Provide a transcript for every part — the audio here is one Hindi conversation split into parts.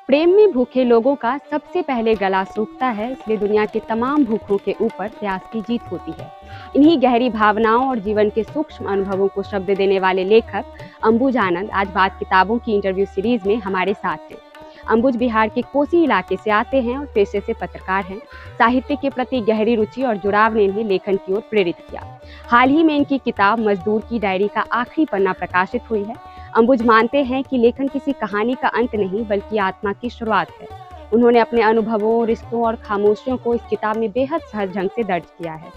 प्रेम में भूखे लोगों का सबसे पहले गला सूखता है, इसलिए दुनिया के तमाम भूखों के ऊपर प्यास की जीत होती है। इन्हीं गहरी भावनाओं और जीवन के सूक्ष्म अनुभवों को शब्द देने वाले लेखक अंबुज आनंद आज बात किताबों की इंटरव्यू सीरीज में हमारे साथ हैं। अंबुज बिहार के कोसी इलाके से आते हैं और पेशे से पत्रकार हैं। साहित्य के प्रति गहरी रुचि और जुड़ाव ने इन्हें लेखन की ओर प्रेरित किया। हाल ही में इनकी किताब मजदूर की डायरी का आखिरी पन्ना प्रकाशित हुई है। अंबुज मानते हैं कि लेखन किसी कहानी का अंत नहीं बल्कि आत्मा की शुरुआत है। उन्होंने अपने अनुभवों, रिश्तों और खामोशियों को इस किताब में बेहद सहज ढंग से दर्ज किया है।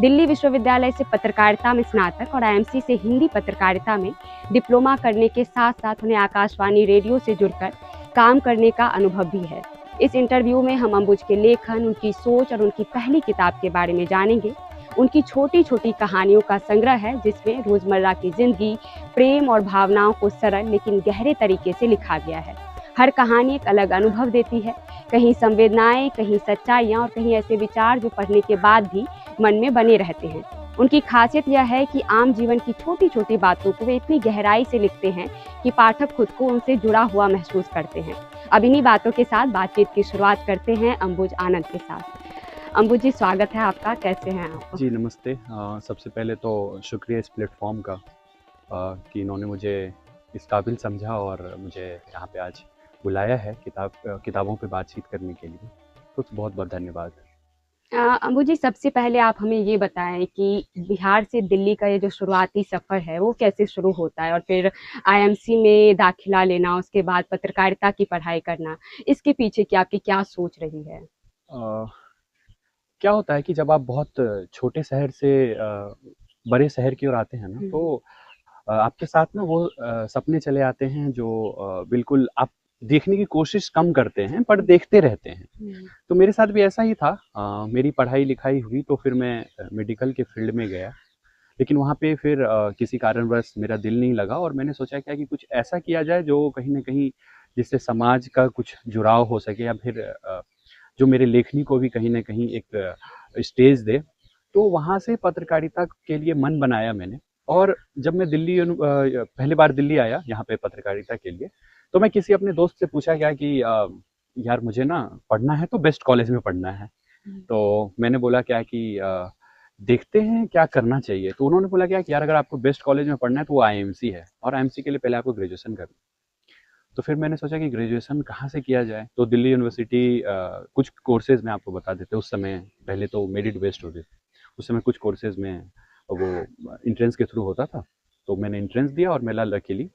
दिल्ली विश्वविद्यालय से पत्रकारिता में स्नातक और आईएमसी से हिंदी पत्रकारिता में डिप्लोमा करने के साथ साथ उन्हें आकाशवाणी रेडियो से जुड़कर काम करने का अनुभव भी है। इस इंटरव्यू में हम अंबुज के लेखन, उनकी सोच और उनकी पहली किताब के बारे में जानेंगे। उनकी छोटी छोटी कहानियों का संग्रह है जिसमें रोजमर्रा की जिंदगी, प्रेम और भावनाओं को सरल लेकिन गहरे तरीके से लिखा गया है। हर कहानी एक अलग अनुभव देती है, कहीं संवेदनाएं, कहीं सच्चाइयां और कहीं ऐसे विचार जो पढ़ने के बाद भी मन में बने रहते हैं। उनकी खासियत यह है कि आम जीवन की छोटी छोटी बातों को वे इतनी गहराई से लिखते हैं कि पाठक खुद को उनसे जुड़ा हुआ महसूस करते हैं। अब इन्हीं बातों के साथ बातचीत की शुरुआत करते हैं अंबुज आनंद के साथ। अंबुज जी, स्वागत है आपका, कैसे हैं आप? जी नमस्ते। सबसे पहले तो शुक्रिया इस प्लेटफॉर्म का कि इन्होंने मुझे इस काबिल समझा और मुझे यहाँ पे आज बुलाया है किताबों पे बातचीत करने के लिए। तो बहुत बहुत धन्यवाद। अंबुज जी, सबसे पहले आप हमें ये बताएं कि बिहार से दिल्ली का ये जो शुरुआती सफ़र है वो कैसे शुरू होता है और फिर आईएमसी में दाखिला लेना, उसके बाद पत्रकारिता की पढ़ाई करना, इसके पीछे की आपकी क्या सोच रही है? अ, क्या होता है कि जब आप बहुत छोटे शहर से बड़े शहर की ओर आते हैं ना, तो आपके साथ ना वो सपने चले आते हैं जो बिल्कुल आप देखने की कोशिश कम करते हैं पर देखते रहते हैं। तो मेरे साथ भी ऐसा ही था। मेरी पढ़ाई लिखाई हुई तो फिर मैं मेडिकल के फील्ड में गया, लेकिन वहाँ पे फिर किसी कारणवश मेरा दिल नहीं लगा और मैंने सोचा क्या कि कुछ ऐसा किया जाए जो कहीं न कहीं जिससे समाज का कुछ जुड़ाव हो सके या फिर जो मेरे लेखनी को भी कहीं न कहीं एक स्टेज दे। तो वहाँ से पत्रकारिता के लिए मन बनाया मैंने। और जब मैं पहली बार दिल्ली आया यहाँ पे पत्रकारिता के लिए, तो मैं किसी अपने दोस्त से पूछा क्या कि यार मुझे ना पढ़ना है तो बेस्ट कॉलेज में पढ़ना है। तो मैंने बोला क्या कि देखते हैं क्या करना चाहिए। तो उन्होंने बोला क्या कि यार अगर आपको बेस्ट कॉलेज में पढ़ना है तो वो आईएमसी है और आईएमसी के लिए पहले आपको ग्रेजुएशन करना है। तो फिर मैंने सोचा कि ग्रेजुएशन कहाँ से किया जाए, तो दिल्ली यूनिवर्सिटी कुछ कोर्सेज मैं आपको बता देते। उस समय पहले तो मेरिट बेस्ड होते थे, उस समय कुछ कोर्सेज में वो इंट्रेंस के थ्रू होता था। तो मैंने इंट्रेंस दिया और मेरा लकीली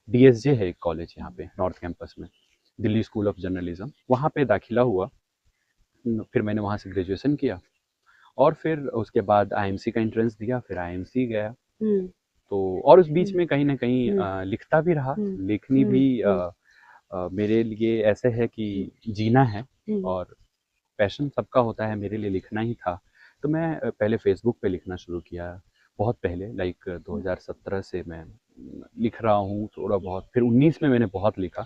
डीएसजे है एक कॉलेज यहाँ पे नॉर्थ कैंपस में, दिल्ली स्कूल ऑफ जर्नलिज्म, वहाँ पे दाखिला हुआ। फिर मैंने वहाँ से ग्रेजुएशन किया और फिर उसके बाद आईएमसी का एंट्रेंस दिया, फिर आईएमसी गया। तो और उस बीच में कहीं न कहीं लिखता भी रहा। लेखनी भी मेरे लिए ऐसे है कि जीना है और पैशन सबका होता है, मेरे लिए लिखना ही था। तो मैं पहले फ़ेसबुक पे लिखना शुरू किया, बहुत पहले लाइक 2017 से मैं लिख रहा हूँ थोड़ा बहुत। फिर 19 में मैंने बहुत लिखा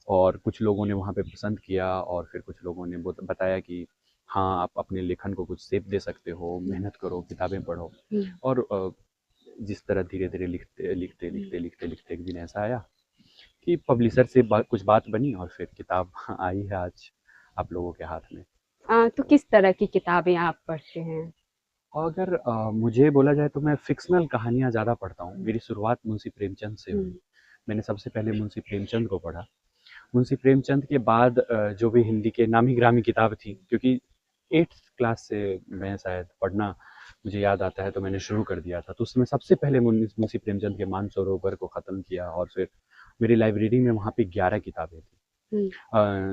और कुछ लोगों ने वहाँ पे पसंद किया और फिर कुछ लोगों ने बताया कि हाँ, आप अपने लेखन को कुछ शेप दे सकते हो, मेहनत करो, किताबें पढ़ो। और जिस तरह धीरे-धीरे लिखते एक दिन ऐसा आया कि पब्लिशर से कुछ बात बनी और फिर किताब आई है आज आप लोगों के हाथ में। तो किस तरह की किताबें आप पढ़ते हैं? अगर मुझे बोला जाए तो मैं फ़िक्शनल कहानियाँ ज़्यादा पढ़ता हूँ। मेरी शुरुआत मुंशी प्रेमचंद से हुई। मैंने सबसे पहले मुंशी प्रेमचंद को पढ़ा। मुंशी प्रेमचंद के बाद जो भी हिंदी के नामी-गिरामी किताब थी, क्योंकि 8th क्लास से मैं शायद पढ़ना मुझे याद आता है तो मैंने शुरू कर दिया था। तो उस समय सबसे पहले मुंशी प्रेमचंद के मानसरोवर को ख़त्म किया और फिर मेरी लाइब्रेरी में वहाँ पे 11 किताबें थी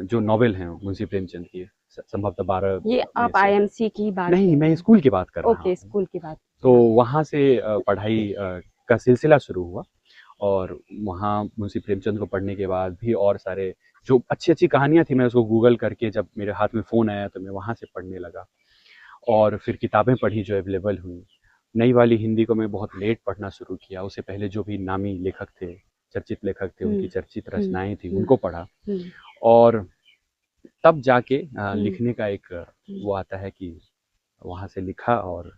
जो नॉवेल हैं मुंशी प्रेमचंद की, संभवतः 12 ये में आप से। आईएमसी की बात नहीं, मैं स्कूल की बात कर रहा ओके, हूँ। स्कूल की बात। तो वहाँ से पढ़ाई का सिलसिला शुरू हुआ और वहाँ मुंशी प्रेमचंद को पढ़ने के बाद भी और सारे जो अच्छी-अच्छी कहानियाँ थी, मैं उसको गूगल करके जब मेरे हाथ में फ़ोन आया तो मैं वहाँ से पढ़ने लगा और फिर किताबें पढ़ी जो अवेलेबल हुई। नई वाली हिंदी को मैं बहुत लेट पढ़ना शुरू किया, उससे पहले जो भी नामी लेखक थे, चर्चित लेखक थे, उनकी चर्चित रचनाएँ थी, उनको पढ़ा और तब जाके लिखने का एक वो आता है कि वहाँ से लिखा। और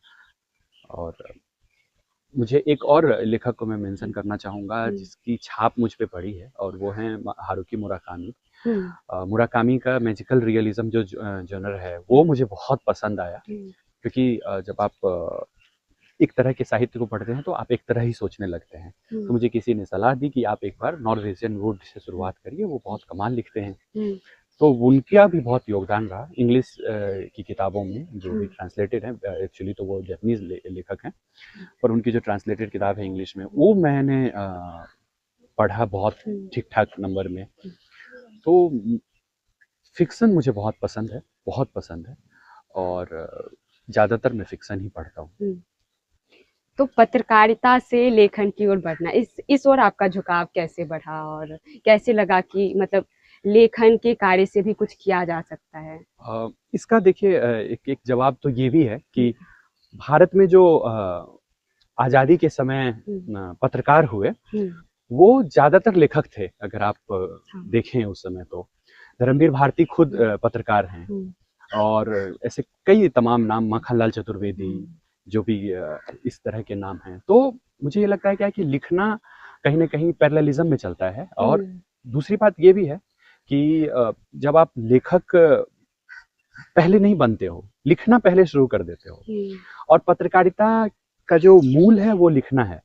मुझे एक और लेखक को मैं मेंशन करना चाहूँगा जिसकी छाप मुझ पे पड़ी है और वो हैं हारुकी मुराकामी। मुराकामी का मैजिकल रियलिज्म जो जॉनर है वो मुझे बहुत पसंद आया, क्योंकि जब आप एक तरह के साहित्य को पढ़ते हैं तो आप एक तरह ही सोचने लगते हैं। तो मुझे किसी ने सलाह दी कि आप एक बार नॉर्वेजियन वुड से शुरुआत करिए, वो बहुत कमाल लिखते हैं। तो उनका भी बहुत योगदान रहा इंग्लिश की किताबों में जो भी ट्रांसलेटेड है। एक्चुअली तो वो जापानीज लेखक हैं, पर उनकी जो ट्रांसलेटेड किताब है इंग्लिश में वो मैंने पढ़ा बहुत ठीक ठाक नंबर में। तो फिक्शन मुझे बहुत पसंद है, बहुत पसंद है, और ज़्यादातर मैं फिक्शन ही पढ़ता हूँ। तो पत्रकारिता से लेखन की ओर बढ़ना, इस ओर आपका झुकाव कैसे बढ़ा और कैसे लगा कि मतलब लेखन के कार्य से भी कुछ किया जा सकता है? इसका देखिए एक जवाब तो ये भी है कि भारत में जो आज़ादी के समय पत्रकार हुए वो ज़्यादातर लेखक थे। अगर आप देखें उस समय तो धर्मवीर भारती खुद पत्रकार हैं, और ऐसे कई तमाम नाम, माखनलाल चतुर्वेदी, जो भी इस तरह के नाम हैं। तो मुझे ये लगता है क्या कि लिखना कहीं ना कहीं पैरेललिज्म में चलता है। और दूसरी बात ये भी है कि जब आप लेखक पहले नहीं बनते हो, लिखना पहले शुरू कर देते हो, और पत्रकारिता का जो मूल है वो लिखना है।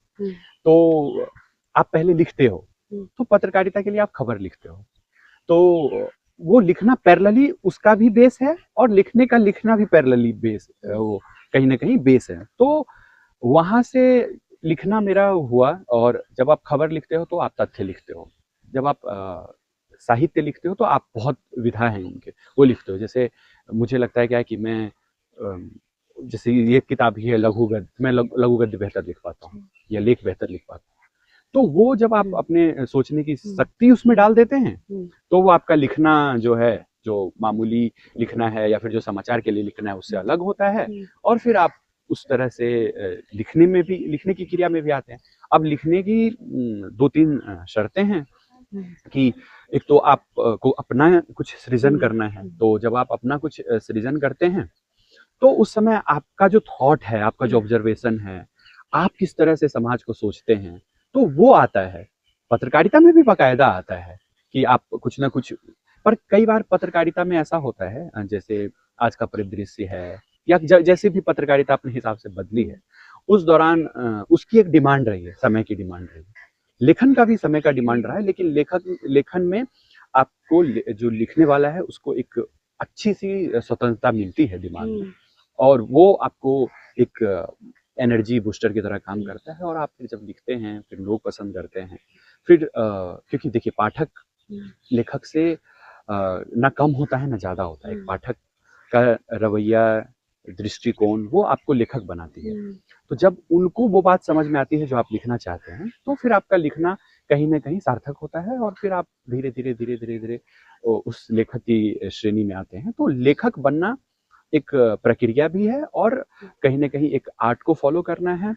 तो आप पहले लिखते हो, तो पत्रकारिता के लिए आप खबर लिखते हो, तो वो लिखना पैरेलली उसका भी बेस है, और लिखने का लिखना भी पैरेलली बेस, वो कहीं ना कहीं बेस है। तो वहां से लिखना मेरा हुआ। और जब आप खबर लिखते हो तो आप तथ्य लिखते हो, जब आप साहित्य लिखते हो तो आप बहुत विधा हैं उनके, वो लिखते हो। जैसे मुझे लगता है क्या है कि मैं जैसे ये किताब ही है लघु गद्य, मैं लघु गद्य बेहतर लिख पाता हूँ या लेख बेहतर लिख पाता हूँ। तो वो जब आप अपने सोचने की शक्ति उसमें डाल देते हैं, तो वो आपका लिखना जो है, जो मामूली लिखना है या फिर जो समाचार के लिए लिखना है, उससे अलग होता है। और फिर आप उस तरह से लिखने में भी, लिखने की क्रिया में भी आते हैं। अब लिखने की 2-3 शर्तें हैं कि एक तो आप को अपना कुछ सृजन करना है। तो जब आप अपना कुछ सृजन करते हैं तो उस समय आपका जो थॉट है, आपका जो ऑब्जर्वेशन है, आप किस तरह से समाज को सोचते हैं, तो वो आता है। पत्रकारिता में भी बाकायदा आता है कि आप कुछ ना कुछ, पर कई बार पत्रकारिता में ऐसा होता है, जैसे आज का परिदृश्य है या जैसे भी पत्रकारिता अपने हिसाब से बदली है, उस दौरान उसकी एक डिमांड रही है, समय की डिमांड रही है। लेखन का भी समय का डिमांड रहा है, लेकिन लेखन में आपको जो लिखने वाला है उसको एक अच्छी सी स्वतंत्रता मिलती है दिमाग में, और वो आपको एक एनर्जी बूस्टर की तरह काम करता है। और आप फिर जब लिखते हैं फिर लोग पसंद करते हैं। फिर क्योंकि देखिए पाठक लेखक से ना कम होता है ना ज़्यादा होता है। एक पाठक का रवैया, दृष्टिकोण, वो आपको लेखक बनाती है। तो जब उनको वो बात समझ में आती है जो आप लिखना चाहते हैं, तो फिर आपका लिखना कहीं ना कहीं सार्थक होता है, और फिर आप धीरे धीरे धीरे धीरे धीरे उस लेखक की श्रेणी में आते हैं। तो लेखक बनना एक प्रक्रिया भी है, और कहीं ना कहीं एक आर्ट को फॉलो करना है।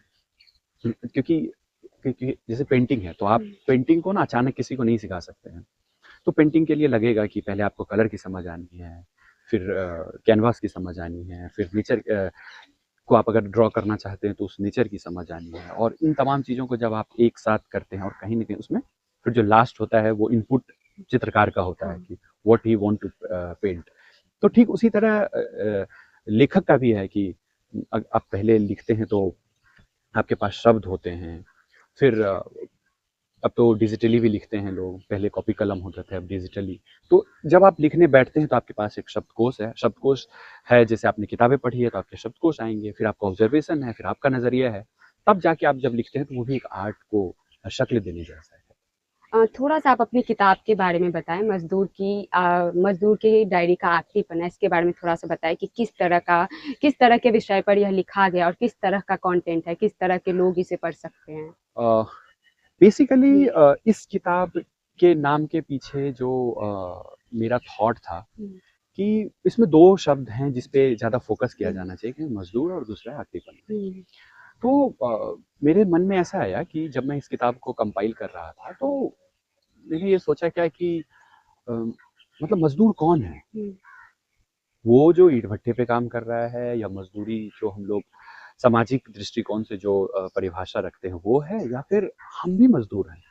क्योंकि क्योंकि जैसे पेंटिंग है, तो आप पेंटिंग को ना अचानक किसी को नहीं सिखा सकते हैं। तो पेंटिंग के लिए लगेगा कि पहले आपको कलर की समझ आनी है, फिर कैनवास की समझ आनी है, फिर नेचर को आप अगर ड्रॉ करना चाहते हैं तो उस नेचर की समझ आनी है। और इन तमाम चीज़ों को जब आप एक साथ करते हैं, और कहीं ना कहीं उसमें फिर जो लास्ट होता है वो इनपुट चित्रकार का होता है कि what he want to paint. तो ठीक उसी तरह लेखक का भी है कि आप पहले लिखते हैं तो आपके पास शब्द होते हैं, फिर अब तो डिजिटली भी लिखते हैं लोग, पहले कॉपी कलम होता था, अब डिजिटली। तो जब आप लिखने बैठते हैं तो आपके पास एक शब्दकोश है, शब्दकोश है। जैसे आपने किताबें पढ़ी है तो आपके शब्दकोश आएंगे, फिर आपका ऑब्जर्वेशन है, फिर आपका नजरिया है, तब जाके आप जब लिखते हैं तो वो भी एक आर्ट को शक्ल देने जैसा है। थोड़ा सा आप अपनी किताब के बारे में बताएं, मजदूर की डायरी का आखिरी पन्ना, इसके बारे में थोड़ा सा बताएं कि किस तरह के विषय पर यह लिखा गया और किस तरह का कंटेंट है, किस तरह के लोग इसे पढ़ सकते हैं। बेसिकली इस किताब के नाम के पीछे जो मेरा थॉट था कि इसमें 2 शब्द हैं जिस पे ज़्यादा फोकस किया जाना चाहिए, कि मजदूर और दूसरा है आखिरी पन्ना। तो मेरे मन में ऐसा आया कि जब मैं इस किताब को कंपाइल कर रहा था तो मैंने ये सोचा क्या कि मतलब मजदूर कौन है? वो जो ईंट भट्टे पे काम कर रहा है, या मजदूरी जो हम लोग सामाजिक दृष्टिकोण से जो परिभाषा रखते हैं वो है, या फिर हम भी मजदूर हैं?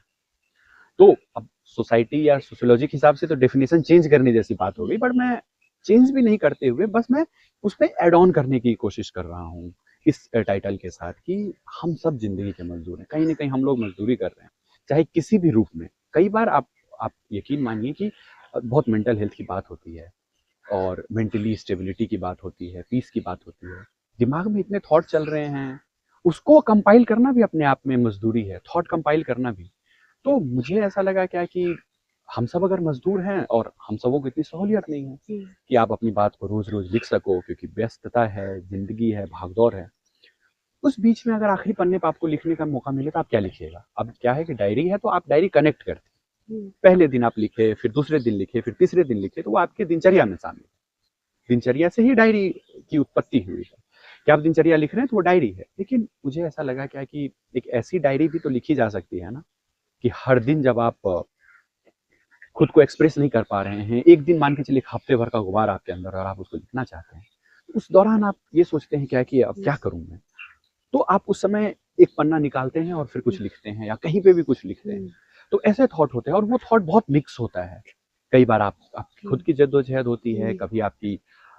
तो अब सोसाइटी या सोशियोलॉजी के हिसाब से तो डेफिनेशन चेंज करने जैसी बात हो गई, बट मैं चेंज भी नहीं करते हुए बस मैं उसमें ऐड ऑन करने की कोशिश कर रहा हूँ इस टाइटल के साथ कि हम सब जिंदगी के मजदूर हैं, कहीं ना कहीं हम लोग मजदूरी कर रहे हैं, चाहे किसी भी रूप में। कई बार आप यकीन मानिए कि बहुत मेंटल हेल्थ की बात होती है और मेंटली स्टेबिलिटी की बात होती है, पीस की बात होती है, दिमाग में इतने थॉट चल रहे हैं, उसको कंपाइल करना भी अपने आप में मजदूरी है, थॉट कंपाइल करना भी। तो मुझे ऐसा लगा क्या कि हम सब अगर मजदूर हैं और हम सबों को इतनी सहूलियत नहीं है कि आप अपनी बात को रोज रोज लिख सको, क्योंकि व्यस्तता है, जिंदगी है, भागदौड़ है। उस बीच में अगर आखिरी पन्ने पर आपको लिखने का मौका मिले तो आप क्या लिखिएगा? अब क्या है कि डायरी है तो आप डायरी कनेक्ट करते हैं, पहले दिन आप लिखे, फिर दूसरे दिन लिखे, फिर तीसरे दिन लिखे, तो वो आपके दिनचर्या में शामिल है। दिनचर्या से ही डायरी की उत्पत्ति हुई है कि आप दिनचर्या लिख रहे हैं तो वो डायरी है। लेकिन मुझे ऐसा लगा क्या कि एक ऐसी डायरी भी तो लिखी जा सकती है ना, कि हर दिन जब आप खुद को एक्सप्रेस नहीं कर पा रहे हैं, एक दिन मान के चलिए हफ्ते भर का गुबार आपके अंदर और आप उसको लिखना चाहते हैं, उस दौरान आप ये सोचते हैं क्या कि अब क्या करूं मैं, तो आप उस समय एक पन्ना निकालते हैं और फिर कुछ लिखते हैं या कहीं पे भी कुछ लिखते हैं। तो ऐसे थॉट होते हैं और वो थॉट बहुत मिक्स होता है। कई बार आपकी खुद की जद्दोजहद होती है, कभी आपकी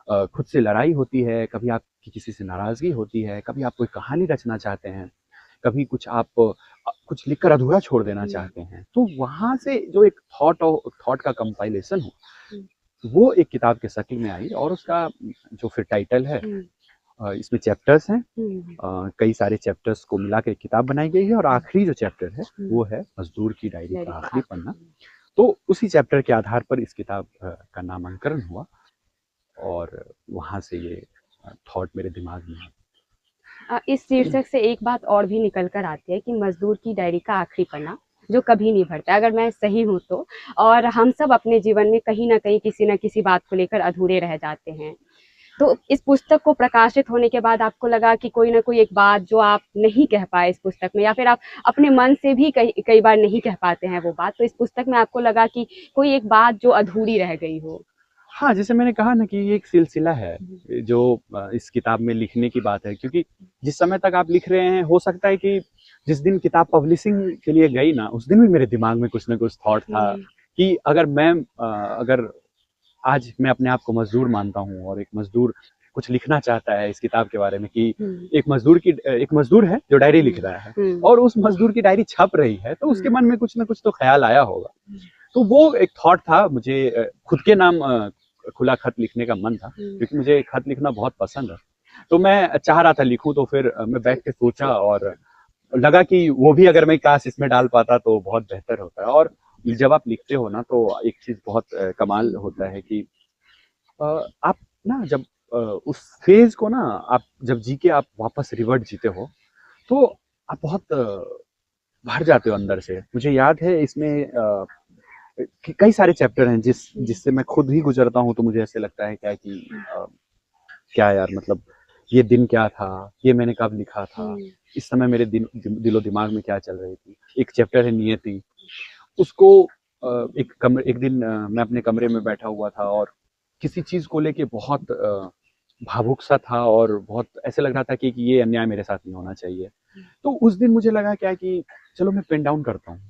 खुद से लड़ाई होती है, कभी आपकी किसी से नाराजगी होती है, कभी आप कोई कहानी रचना चाहते हैं, कभी कुछ आप कुछ लिखकर अधूरा छोड़ देना चाहते हैं। तो वहां से जो एक थॉट का कंपाइलेशन हो, वो एक किताब के शक्ल में आई और उसका जो फिर टाइटल है, इसमें चैप्टर्स हैं, कई सारे चैप्टर्स को मिला के एक किताब बनाई गई है और आखिरी जो चैप्टर है वो है मजदूर की डायरी का आखिरी पन्ना। तो उसी चैप्टर के आधार पर इस किताब का नामांकन हुआ और वहां से ये थॉट मेरे दिमाग में है। इस शीर्षक से एक बात और भी निकल कर आती है कि मजदूर की डायरी का आखिरी पन्ना जो कभी नहीं भरता, अगर मैं सही हूँ तो। और हम सब अपने जीवन में कहीं ना कहीं किसी न किसी बात को लेकर अधूरे रह जाते हैं। तो इस पुस्तक को प्रकाशित होने के बाद आपको लगा कि कोई ना कोई एक बात जो आप नहीं कह पाए इस पुस्तक में, या फिर आप अपने मन से भी कई बार नहीं कह पाते हैं वो बात, तो इस पुस्तक में आपको लगा कि कोई एक बात जो अधूरी रह गई हो? हाँ, जैसे मैंने कहा ना कि ये एक सिलसिला है जो इस किताब में लिखने की बात है, क्योंकि जिस समय तक आप लिख रहे हैं हो सकता है कि जिस दिन किताब पब्लिशिंग के लिए गई ना, उस दिन भी मेरे दिमाग में कुछ ना कुछ थॉट था कि अगर आज मैं अपने आप को मजदूर मानता हूँ और एक मजदूर कुछ लिखना चाहता है इस किताब के बारे में कि एक मजदूर है जो डायरी लिख रहा है और उस मजदूर की डायरी छप रही है, तो उसके मन में कुछ ना कुछ तो ख्याल आया होगा। तो वो एक थॉट था, मुझे खुद के नाम खुला खत लिखने का मन था, क्योंकि मुझे खत लिखना बहुत पसंद है। तो मैं चाह रहा था लिखूं, तो फिर मैं बैठ के सोचा और लगा कि वो भी अगर मैं काश इसमें डाल पाता तो बहुत बेहतर होता है। और जब आप लिखते हो ना तो एक चीज बहुत कमाल होता है कि आप ना जब उस फेज को ना आप जब जी के आप वापस रिवर्ट जीते हो तो आप बहुत भर जाते हो अंदर से। मुझे याद है इसमें कई सारे चैप्टर हैं जिससे मैं खुद ही गुजरता हूँ, तो मुझे ऐसे लगता है क्या कि क्या यार, मतलब ये दिन क्या था, ये मैंने कब लिखा था, इस समय मेरे दिलो दिमाग में क्या चल रही थी। एक चैप्टर है नियति, उसको एक दिन मैं अपने कमरे में बैठा हुआ था और किसी चीज को लेके बहुत भावुक सा था और बहुत ऐसे लग रहा था कि ये अन्याय मेरे साथ नहीं होना चाहिए। तो उस दिन मुझे लगा क्या कि चलो मैं पेन डाउन करता हूँ,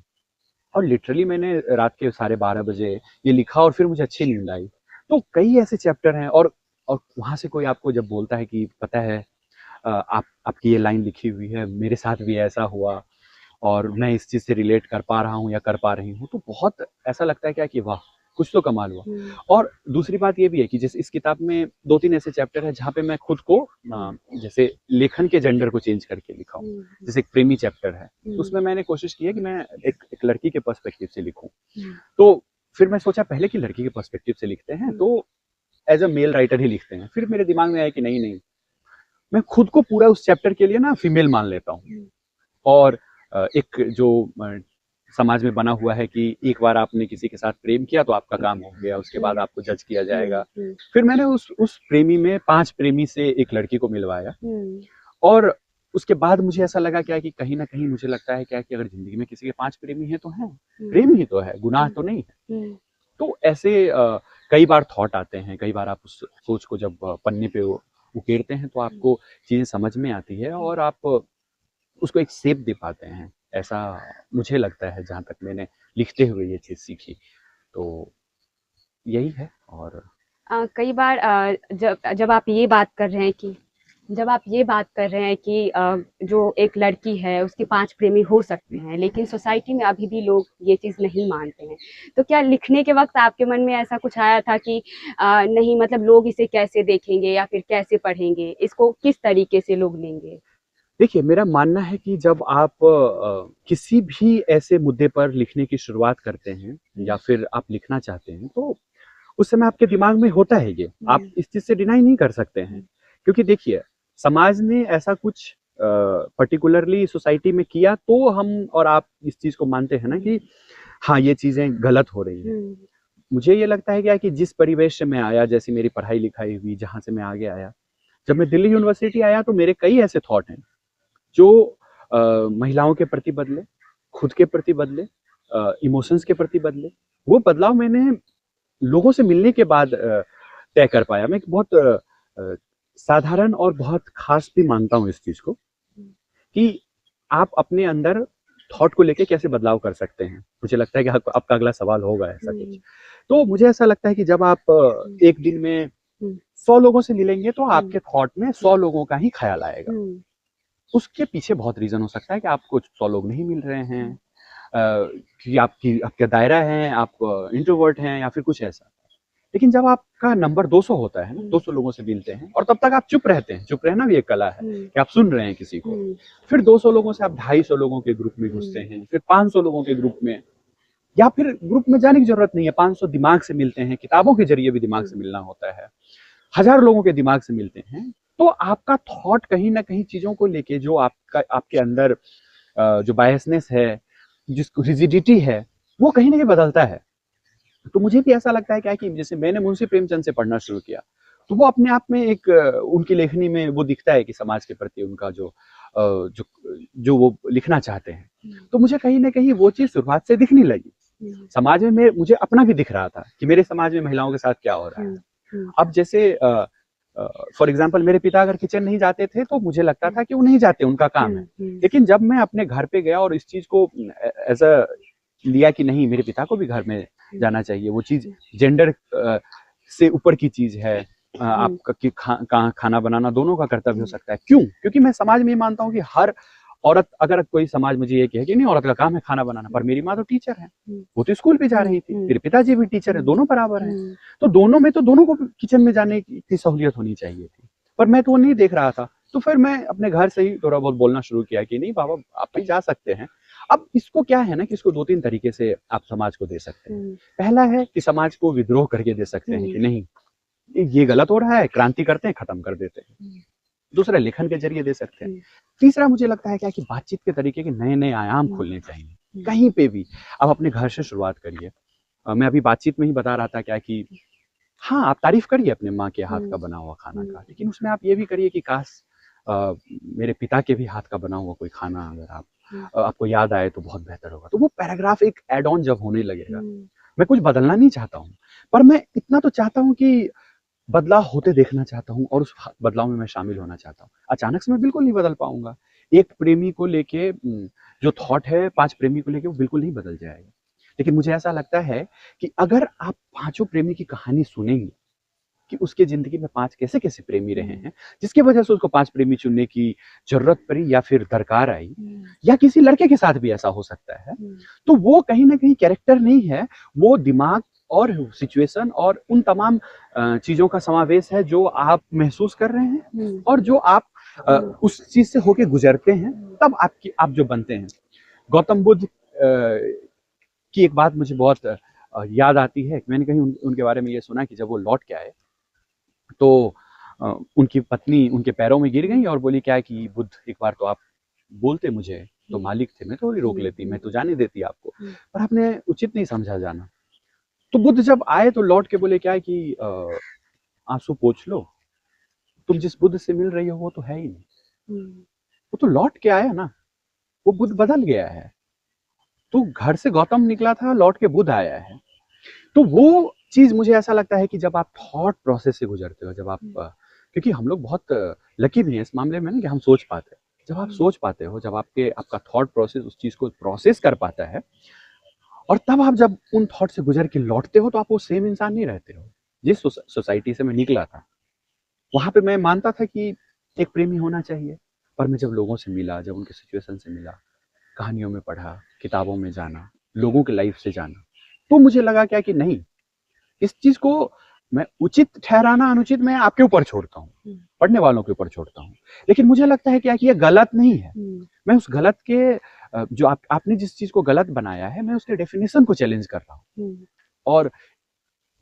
और लिटरली मैंने रात के 12:30 बजे ये लिखा और फिर मुझे अच्छी नींद आई। तो कई ऐसे चैप्टर हैं और वहां से कोई आपको जब बोलता है कि पता है आपकी ये लाइन लिखी हुई है, मेरे साथ भी ऐसा हुआ और मैं इस चीज से रिलेट कर पा रहा हूँ या कर पा रही हूँ, तो बहुत ऐसा लगता है क्या कि वाह, कुछ तो कमाल हुआ। और दूसरी बात ये भी है कि जैसे इस किताब में 2-3 ऐसे चैप्टर है जहाँ पे मैं खुद को जैसे लेखन के जेंडर को चेंज करके लिखा हूँ। जैसे एक प्रेमी चैप्टर है, तो उसमें मैंने कोशिश की है कि मैं एक लड़की के पर्सपेक्टिव से लिखूं। तो फिर मैं सोचा पहले कि लड़की के पर्सपेक्टिव से लिखते हैं तो एज अ मेल राइटर ही लिखते हैं। फिर मेरे दिमाग में आया कि नहीं, मैं खुद को पूरा उस चैप्टर के लिए ना फीमेल मान लेता हूँ। और एक जो समाज में बना हुआ है कि एक बार आपने किसी के साथ प्रेम किया तो आपका काम हो गया, उसके बाद आपको जज किया जाएगा। फिर मैंने उस प्रेमी में 5 प्रेमी से एक लड़की को मिलवाया और उसके बाद मुझे ऐसा लगा क्या कि कहीं ना कहीं मुझे लगता है क्या कि अगर जिंदगी में किसी के 5 प्रेमी हैं तो हैं, प्रेम ही तो है, गुनाह तो नहीं है। तो ऐसे कई बार थॉट आते हैं, कई बार आप उस सोच को जब पन्ने पे उकेरते हैं तो आपको चीजें समझ में आती है और आप उसको एक शेप दे पाते हैं। ऐसा मुझे लगता है, जहाँ तक मैंने लिखते हुए ये चीज़ सीखी। तो यही है। और कई बार जब जब आप ये बात कर रहे हैं कि जो एक लड़की है उसके 5 प्रेमी हो सकते हैं, लेकिन सोसाइटी में अभी भी लोग ये चीज़ नहीं मानते हैं। तो क्या लिखने के वक़्त आपके मन में ऐसा कुछ आया था कि नहीं, मतलब लोग इसे कैसे देखेंगे या फिर कैसे पढ़ेंगे? इसको किस तरीके से लोग लेंगे? देखिए, मेरा मानना है कि जब आप किसी भी ऐसे मुद्दे पर लिखने की शुरुआत करते हैं या फिर आप लिखना चाहते हैं, तो उस समय आपके दिमाग में होता है ये। आप इस चीज़ से डिनाई नहीं कर सकते हैं। क्योंकि देखिए, समाज ने ऐसा कुछ पर्टिकुलरली सोसाइटी में किया, तो हम और आप इस चीज़ को मानते हैं ना कि हाँ, ये चीज़ें गलत हो रही हैं। मुझे ये लगता है क्या कि जिस परिवेश से मैं आया, जैसे मेरी पढ़ाई-लिखाई हुई, जहाँ से मैं आगे आया, जब मैं दिल्ली यूनिवर्सिटी आया तो मेरे कई ऐसे थॉट हैं जो महिलाओं के प्रति बदले, खुद के प्रति बदले, इमोशंस के प्रति बदले। वो बदलाव मैंने लोगों से मिलने के बाद तय कर पाया। मैं एक बहुत साधारण और बहुत खास भी मानता हूँ इस चीज़ को कि आप अपने अंदर थॉट को लेके कैसे बदलाव कर सकते हैं। मुझे लगता है कि आपका अगला सवाल होगा ऐसा कुछ। तो मुझे ऐसा लगता है कि जब आप एक दिन में 100 लोगों से मिलेंगे तो आपके थॉट में 100 लोगों का ही ख्याल आएगा। उसके पीछे बहुत रीज़न हो सकता है कि आपको 100 लोग नहीं मिल रहे हैं, कि आपका दायरा है, आप इंट्रोवर्ट हैं या फिर कुछ ऐसा। लेकिन जब आपका नंबर 200 होता है ना, 200 लोगों से मिलते हैं और तब तक आप चुप रहते हैं। चुप रहना भी एक कला है कि आप सुन रहे हैं किसी को। फिर 200 लोगों से आप 250 लोगों के ग्रुप में घुसते हैं, फिर 500 लोगों के ग्रुप में, या फिर ग्रुप में जाने की जरूरत नहीं है, 500 दिमाग से मिलते हैं। किताबों के जरिए भी दिमाग से मिलना होता है। 1000 लोगों के दिमाग से मिलते हैं। तो आपका थॉट कहीं ना कहीं चीजों को लेके जो आपके अंदर जो बायसनेस है, जिसको रिजिडिटी है, वो कहीं ना कहीं बदलता है। तो मुझे भी ऐसा लगता है क्या कि जैसे मैंने मुंशी प्रेमचंद से पढ़ना शुरू किया, तो वो अपने आप में एक उनकी लेखनी में वो दिखता है कि समाज के प्रति उनका जो जो वो लिखना चाहते हैं। तो मुझे कहीं ना कहीं वो चीज शुरुआत से दिखने लगी। समाज में मुझे अपना भी दिख रहा था कि मेरे समाज में महिलाओं के साथ क्या हो रहा है। अब जैसे फॉर एग्जाम्पल मेरे पिता अगर किचन नहीं जाते थे तो मुझे लगता था कि वो नहीं जाते, उनका काम है। लेकिन जब मैं अपने घर पे गया और इस चीज को एज अ लिया कि नहीं, मेरे पिता को भी घर में जाना चाहिए, वो चीज जेंडर से ऊपर की चीज है। आपका खाना बनाना दोनों का कर्तव्य हो सकता है। क्यों? क्योंकि मैं समाज में ये मानता हूँ कि हर औरत, अगर कोई समाज मुझे ये कहे कि नहीं औरत का काम है खाना बनाना, पर मेरी माँ तो टीचर है, वो तो स्कूल भी जा रही थी, मेरे पिताजी भी टीचर है, दोनों बराबर हैं। तो दोनों में तो दोनों को किचन में जाने की सहूलियत होनी चाहिए थी, पर मैं तो वो नहीं देख रहा था। तो फिर मैं अपने घर से ही थोड़ा बहुत बोलना शुरू किया कि नहीं बाबा, आप भी जा सकते हैं। अब इसको क्या है ना कि इसको 2-3 तरीके से आप समाज को दे सकते हैं। पहला है कि समाज को विद्रोह करके दे सकते हैं कि नहीं, ये गलत हो रहा है, क्रांति करते हैं, खत्म कर देते हैं। दूसरा, लेखन के जरिए दे सकते हैं। तीसरा, मुझे लगता है क्या कि बातचीत के तरीके के नए नए आयाम खोलने चाहिए। कहीं पे भी आप अपने घर से शुरुआत करिए। मैं अभी बातचीत में ही बता रहा था क्या कि हाँ, आप तारीफ करिए अपने माँ के हाथ का बना हुआ खाना का, लेकिन उसमें आप ये भी करिए कि काश मेरे पिता के भी हाथ का बना हुआ कोई खाना अगर आपको याद आए तो बहुत बेहतर होगा। तो वो पैराग्राफ एक एड ऑन जब होने लगेगा, मैं कुछ बदलना नहीं चाहता हूँ, पर मैं इतना तो चाहता हूँ कि बदलाव होते देखना चाहता हूँ और उस बदलाव में मैं शामिल होना चाहता हूँ। अचानक से मैं बिल्कुल नहीं बदल पाऊंगा। एक प्रेमी को लेके जो थॉट है 5 प्रेमी को लेके, वो बिल्कुल नहीं बदल जाएगा। लेकिन मुझे ऐसा लगता है कि अगर आप 5 प्रेमी की कहानी सुनेंगे कि उसके जिंदगी में 5 कैसे कैसे प्रेमी रहे हैं, जिसकी वजह से उसको 5 प्रेमी चुनने की जरूरत पड़ी या फिर दरकार आई, या किसी लड़के के साथ भी ऐसा हो सकता है, तो वो कहीं ना कहीं कैरेक्टर नहीं है, वो दिमाग और सिचुएशन और उन तमाम चीजों का समावेश है जो आप महसूस कर रहे हैं और जो आप उस चीज से होके गुजरते हैं, तब आप जो बनते हैं। गौतम बुद्ध की एक बात मुझे बहुत याद आती है। मैंने कहीं उनके बारे में ये सुना कि जब वो लौट के आए तो उनकी पत्नी उनके पैरों में गिर गई और बोली क्या है कि बुद्ध, एक बार तो आप बोलते, मुझे तो मालिक थे, मैं थोड़ी रोक लेती, मैं तो जाने देती आपको, पर आपने उचित नहीं समझा जाना। तो बुद्ध जब आए तो लौट के बोले क्या है कि आंसू पोंछ लो, तुम जिस बुद्ध से मिल रही हो वो तो है ही नहीं। वो तो लौट के आया ना, वो बुद्ध बदल गया है। तो घर से गौतम निकला था, लौट के बुद्ध आया है। तो वो चीज मुझे ऐसा लगता है कि जब आप थॉट प्रोसेस से गुजरते हो, जब आप क्योंकि हम लोग बहुत लकी भी हैं इस मामले में ना कि हम सोच पाते हैं। जब आप सोच पाते हो, जब आपका थॉट प्रोसेस उस चीज़ को प्रोसेस कर पाता है, और तब आप जब उन थॉट से गुजर के लौटते हो तो आप वो सेम इंसान नहीं रहते हो। जिस सोसाइटी से मैं निकला था, वहाँ पे मैं मानता था कि एक प्रेमी होना चाहिए, पर मैं जब लोगों से मिला, जब उनके सिचुएशन से मिला, कहानियों में पढ़ा, किताबों में जाना, लोगों के लाइफ से जाना, तो मुझे लगा क्या कि नहीं, इस चीज़ को मैं उचित ठहराना, अनुचित मैं आपके ऊपर छोड़ता हूँ, पढ़ने वालों के ऊपर छोड़ता हूँ। लेकिन मुझे लगता है क्या कि ये गलत नहीं है। मैं उस गलत के जो आपने जिस चीज़ को गलत बनाया है, मैं उसके डेफिनेशन को चैलेंज कर रहा हूँ। और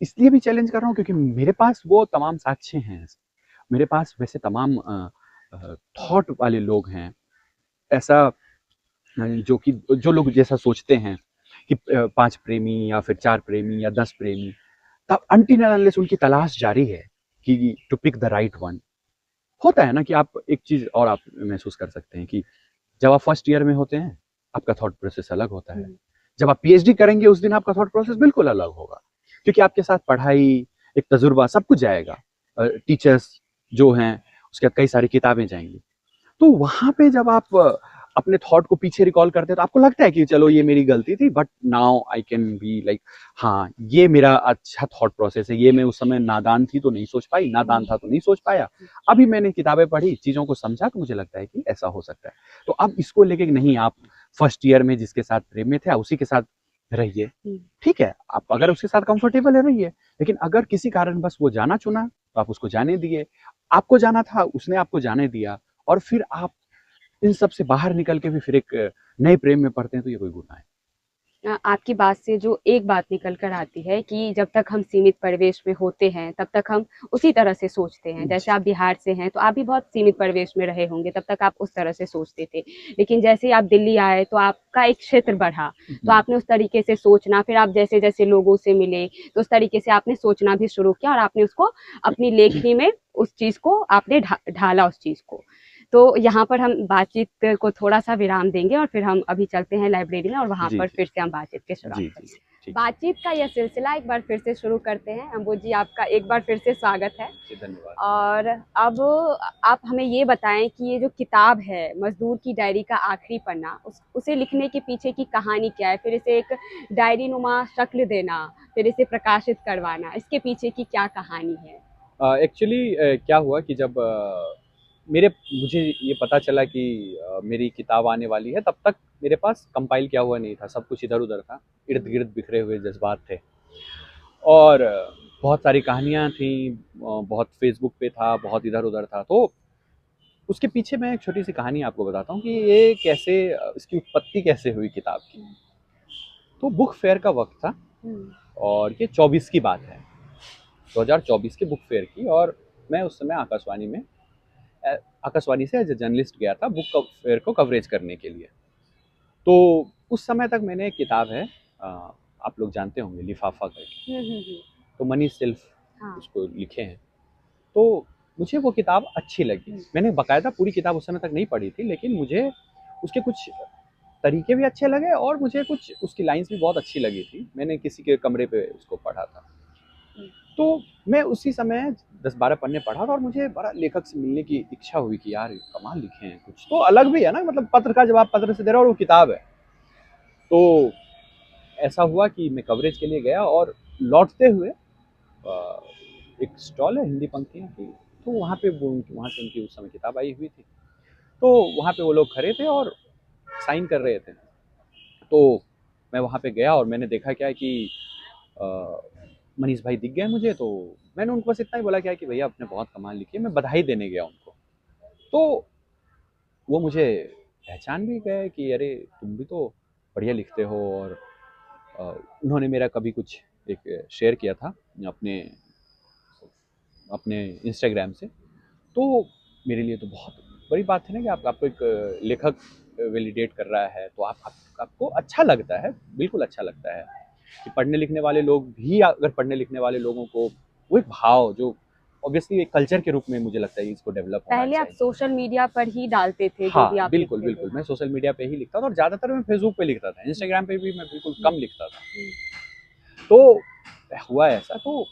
इसलिए भी चैलेंज कर रहा हूँ क्योंकि मेरे पास वो तमाम साक्ष्य हैं, मेरे पास वैसे तमाम थॉट वाले लोग हैं, ऐसा जो लोग जैसा सोचते हैं कि 5 प्रेमी या फिर 4 प्रेमी या 10 प्रेमी, तब अनटिल एंड अनलेस उनकी तलाश जारी है कि to pick the right one. होता है ना कि आप एक चीज़ और आप महसूस कर सकते हैं कि जब आप फर्स्ट ईयर में होते हैं, आपका थॉट प्रोसेस अलग होता है। जब आप पीएचडी करेंगे उस दिन आपका थॉट प्रोसेस बिल्कुल अलग होगा, क्योंकि आपके साथ पढ़ाई, एक तजुर्बा, सब कुछ जाएगा। टीचर्स जो हैं, उसके बाद कई सारी किताबें जाएंगी। तो वहाँ पे जब आप अपने थॉट को पीछे रिकॉल करते हैं तो आपको लगता है कि चलो ये मेरी गलती थी, but now I can be like, हाँ ये मेरा अच्छा थॉट प्रोसेस है, ये मैं उस समय नादान थी तो नहीं सोच पाई, नादान था तो नहीं सोच पाया, अभी मैंने किताबें पढ़ी, चीज़ों को समझा, तो मुझे लगता है कि ऐसा हो सकता है। तो अब इसको लेके नहीं, आप फर्स्ट ईयर में जिसके साथ प्रेम में थे उसी के साथ रहिए, ठीक है, आप अगर उसके साथ कंफर्टेबल है रहिए, लेकिन अगर किसी कारण बस वो जाना चुना तो आप उसको जाने दिए, आपको जाना था उसने आपको जाने दिया, और फिर आप इन सब से बाहर निकल के भी फिर एक नए प्रेम में पड़ते हैं, तो ये कोई गुनाह है। आपकी बात से जो एक बात निकल कर आती है कि जब तक हम सीमित परिवेश में होते हैं तब तक हम उसी तरह से सोचते हैं। जैसे आप बिहार से हैं तो आप भी बहुत सीमित परिवेश में रहे होंगे, तब तक आप उस तरह से सोचते थे। लेकिन जैसे ही आप दिल्ली आए तो आपका एक क्षेत्र बढ़ा, तो आपने उस तरीके से सोचना, फिर आप जैसे-जैसे लोगों से मिले तो उस तरीके से आपने सोचना भी शुरू किया और आपने उसको अपनी लेखनी में उस चीज़ को आपने ढाला उस चीज़ को। तो यहाँ पर हम बातचीत को थोड़ा-सा विराम देंगे और फिर हम अभी चलते हैं लाइब्रेरी में और वहाँ जी, पर जी। फिर से हम बातचीत की शुरुआत जी, करेंगे। जी, ठीक। बातचीत का यह सिलसिला एक बार फिर से शुरू करते हैं। अम्बुज जी, आपका एक बार फिर से स्वागत है। जी, धन्यवाद। और अब आप हमें ये बताएँ कि ये जो किताब है, मज़दूर की डायरी का आखिरी पन्ना, उसे लिखने के पीछे की कहानी क्या है? फिर इसे एक डायरी-नुमा शक्ल देना, फिर इसे प्रकाशित करवाना, इसके पीछे की क्या कहानी है? एक्चुअली क्या हुआ कि जब मुझे ये पता चला कि मेरी किताब आने वाली है, तब तक मेरे पास कंपाइल किया हुआ नहीं था, सब कुछ इधर-उधर था, इर्द-गिर्द बिखरे हुए जज़्बात थे, और बहुत सारी कहानियाँ थीं, बहुत फ़ेसबुक पे था, बहुत इधर-उधर था। तो उसके पीछे मैं एक छोटी-सी कहानी आपको बताता हूँ कि ये कैसे इसकी उत्पत्ति कैसे हुई किताब की। तो बुक फेयर का वक़्त था, और ये 24 की बात है, 2024 के बुक फेयर की, और मैं उस समय आकाशवाणी से एज ए जर्नलिस्ट गया था बुक फेयर को कवरेज करने के लिए। तो उस समय तक मैंने एक किताब है, आप लोग जानते होंगे, लिफाफा करके, तो मनी सेल्फ हाँ। उसको लिखे हैं। तो मुझे वो किताब अच्छी लगी। मैंने बाकायदा पूरी किताब उस समय तक नहीं पढ़ी थी, लेकिन मुझे उसके कुछ तरीके भी अच्छे लगे और मुझे कुछ उसकी लाइन्स भी बहुत अच्छी लगी थी। मैंने किसी के कमरे पे उसको पढ़ा था। तो मैं उसी समय 10-12 पन्ने पढ़ा था और मुझे बड़ा लेखक से मिलने की इच्छा हुई कि यार कमाल लिखे हैं, कुछ तो अलग भी है ना, मतलब पत्र का जवाब पत्र से दे रहा और वो किताब है। तो ऐसा हुआ कि मैं कवरेज के लिए गया, और लौटते हुए एक स्टॉल है हिंदी पंक्तियों की, तो वहाँ पे वहाँ से उनकी उस समय किताब आई हुई थी। तो वहाँ पे वो लोग खड़े थे और साइन कर रहे थे। तो मैं वहाँ पे गया और मैंने देखा क्या है कि मनीष भाई दिख गए मुझे, तो मैंने उनको बस इतना ही बोला क्या है कि भैया आपने बहुत कमाल लिखी है, मैं बधाई देने गया उनको। तो वो मुझे पहचान भी गए कि अरे तुम भी तो बढ़िया लिखते हो, और उन्होंने मेरा कभी कुछ एक शेयर किया था अपने अपने इंस्टाग्राम से। तो मेरे लिए तो बहुत बड़ी बात है ना कि आपको एक लेखक वैलिडेट कर रहा है, तो आपको अच्छा लगता है, बिल्कुल अच्छा लगता है कि पढ़ने लिखने वाले लोग भी, अगर पढ़ने लिखने वाले लोगों को वो एक भाव जो ऑब्वियसली एक कल्चर के रूप में मुझे लगता है इसको डेवलप होना पहले आप चाहिए। सोशल मीडिया पर ही डालते थे जो भी हाँ, आप बिल्कुल, लिखते थे। बिल्कुल। मैं सोशल मीडिया पे ही लिखता था, और ज़्यादातर मैं फेसबुक पे लिखता था। इंस्टाग्राम पे भी मैं बिल्कुल कम लिखता था। तो हुआ ऐसा, तो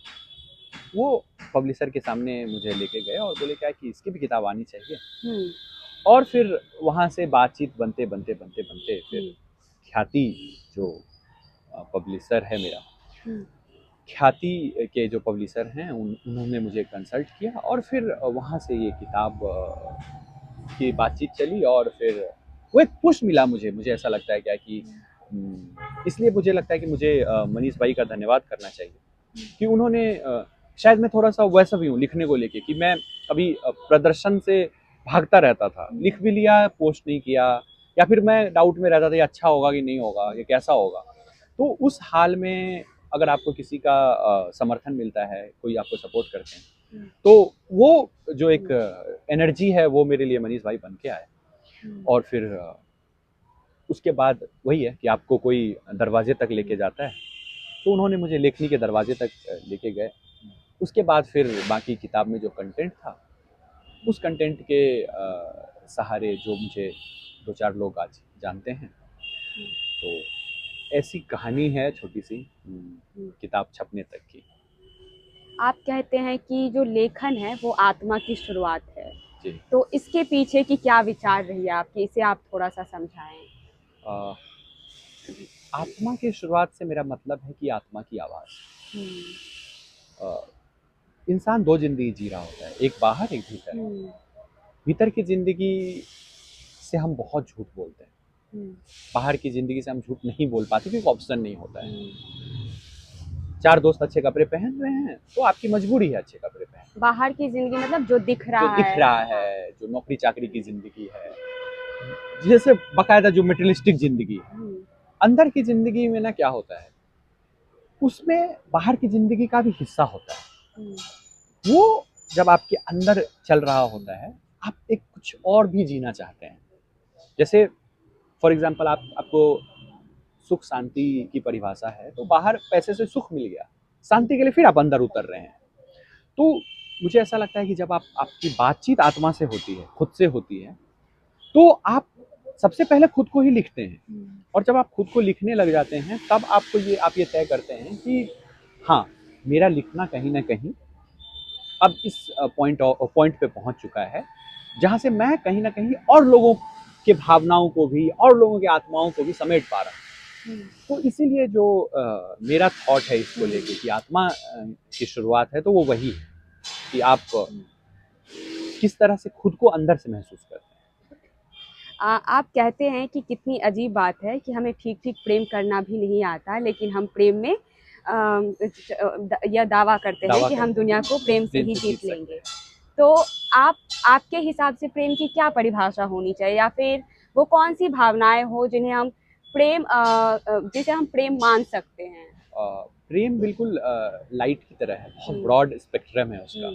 वो पब्लिशर के सामने मुझे लेके गए और बोले क्या कि इसकी भी किताब आनी चाहिए। और फिर वहाँ से बातचीत बनते बनते बनते बनते फिर ख्याति जो पब्लिशर है मेरा, ख्याति के जो पब्लिशर हैं उन्होंने मुझे कंसल्ट किया और फिर वहाँ से ये किताब की बातचीत चली और फिर वो एक पुश मिला मुझे ऐसा लगता है क्या कि इसलिए मुझे लगता है कि मुझे मनीष भाई का धन्यवाद करना चाहिए कि उन्होंने शायद मैं थोड़ा सा वैसा भी हूँ लिखने को लेके कि मैं अभी प्रदर्शन से भागता रहता था, लिख भी लिया पोस्ट नहीं किया, या फिर मैं डाउट में रहता था ये अच्छा होगा कि नहीं होगा, ये कैसा होगा। तो उस हाल में अगर आपको किसी का समर्थन मिलता है, कोई आपको सपोर्ट करते हैं, तो वो जो एक एनर्जी है वो मेरे लिए मनीष भाई बन के आए। और फिर उसके बाद वही है कि आपको कोई दरवाजे तक लेके जाता है, तो उन्होंने मुझे लेखनी के दरवाजे तक लेके गए। उसके बाद फिर बाकी किताब में जो कंटेंट था, उस कंटेंट के सहारे जो मुझे 2-4 लोग आज जानते हैं, तो ऐसी कहानी है छोटी सी किताब छपने तक की। आप कहते हैं कि जो लेखन है वो आत्मा की शुरुआत है जी। तो इसके पीछे की क्या विचार रही है आपकी, इसे आप थोड़ा सा समझाएं। आत्मा की शुरुआत से मेरा मतलब है कि आत्मा की आवाज़। इंसान 2 जिंदगी जी रहा होता है, एक बाहर एक भीतर। भीतर की जिंदगी से हम बहुत झूठ बोलते हैं, बाहर की जिंदगी से हम झूठ नहीं बोल पाते क्योंकि ऑप्शन नहीं होता है। 4 दोस्त अच्छे कपड़े पहन रहे हैं तो आपकी मजबूरी है अच्छे कपड़े पहन। बाहर की जिंदगी मतलब जो दिख रहा है, जो नौकरी चाकरी की जिंदगी है, जैसे बाकायदा जो मटेरियलिस्टिक जिंदगी है। अंदर की जिंदगी में ना क्या होता है, उसमें बाहर की जिंदगी का भी हिस्सा होता है। वो जब आपके अंदर चल रहा होता है, आप एक कुछ और भी जीना चाहते हैं। जैसे फॉर एग्जाम्पल आपको सुख शांति की परिभाषा है, तो बाहर पैसे से सुख मिल गया, शांति के लिए फिर आप अंदर उतर रहे हैं। तो मुझे ऐसा लगता है कि जब आपकी बातचीत आत्मा से होती है, खुद से होती है, तो आप सबसे पहले खुद को ही लिखते हैं। और जब आप खुद को लिखने लग जाते हैं, तब आप ये तय करते हैं कि हाँ, मेरा लिखना कहीं ना कहीं अब इस पॉइंट पे पहुंच चुका है जहां से मैं कहीं ना कहीं और लोगों के भावनाओं को भी और लोगों की आत्माओं को भी समेट पा रहा हूँ। तो इसीलिए जो मेरा थॉट है इसको लेके कि आत्मा की शुरुआत है, तो वो वही है कि आप किस तरह से खुद को अंदर से महसूस करते हैं। आप कहते हैं कि कितनी अजीब बात है कि हमें ठीक ठीक प्रेम करना भी नहीं आता, लेकिन हम प्रेम में यह दावा करते हैं कि हम दुनिया को प्रेम से ही जीत लेंगे। तो आपके हिसाब से प्रेम की क्या परिभाषा होनी चाहिए, या फिर वो कौन सी भावनाएं हो जिन्हें हम जिसे हम प्रेम मान सकते हैं? प्रेम बिल्कुल लाइट की तरह है, बहुत ब्रॉड स्पेक्ट्रम है उसका।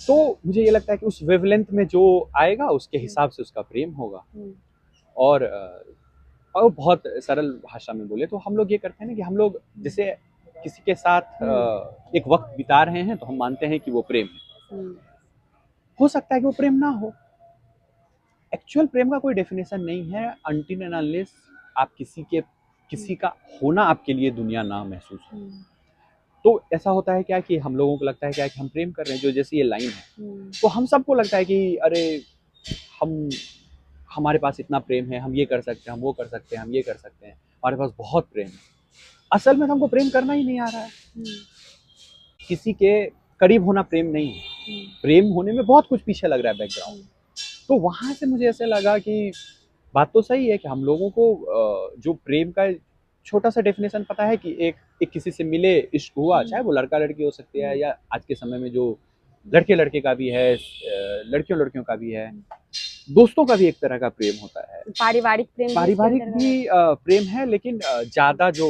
तो मुझे ये लगता है कि उस वेवलेंथ में जो आएगा उसके हिसाब से उसका प्रेम होगा। और बहुत सरल भाषा में बोले तो हम लोग ये करते हैं ना कि हम लोग जैसे किसी के साथ एक वक्त बिता रहे हैं तो हम मानते हैं कि वो प्रेम है। हो सकता है कि वो प्रेम ना हो। एक्चुअल प्रेम का कोई डेफिनेशन नहीं है अनटिल एंड अनलेस आप किसी का होना आपके लिए दुनिया ना महसूस हो। तो ऐसा होता है क्या कि हम लोगों को लगता है क्या कि हम प्रेम कर रहे हैं, जो जैसे ये लाइन है, तो हम सबको लगता है कि अरे हमारे पास इतना प्रेम है, हम ये कर सकते हैं, हम वो कर सकते हैं, हम ये कर सकते हैं, हमारे पास बहुत प्रेम है। असल में हमको प्रेम करना ही नहीं आ रहा है। किसी के करीब होना प्रेम नहीं है, प्रेम होने में बहुत कुछ पीछे लग रहा है बैकग्राउंड। तो वहां से मुझे ऐसा लगा कि बात तो सही है कि हम लोगों को जो प्रेम का छोटा सा डेफिनेशन पता है कि एक किसी से मिले, इश्क हुआ, चाहे वो लड़का लड़की हो सकती है, या आज के समय में जो लड़के लड़के का भी है, लड़कियों लड़कियों का भी है, दोस्तों का भी एक तरह का प्रेम होता है। पारिवारिक भी प्रेम है, लेकिन ज्यादा जो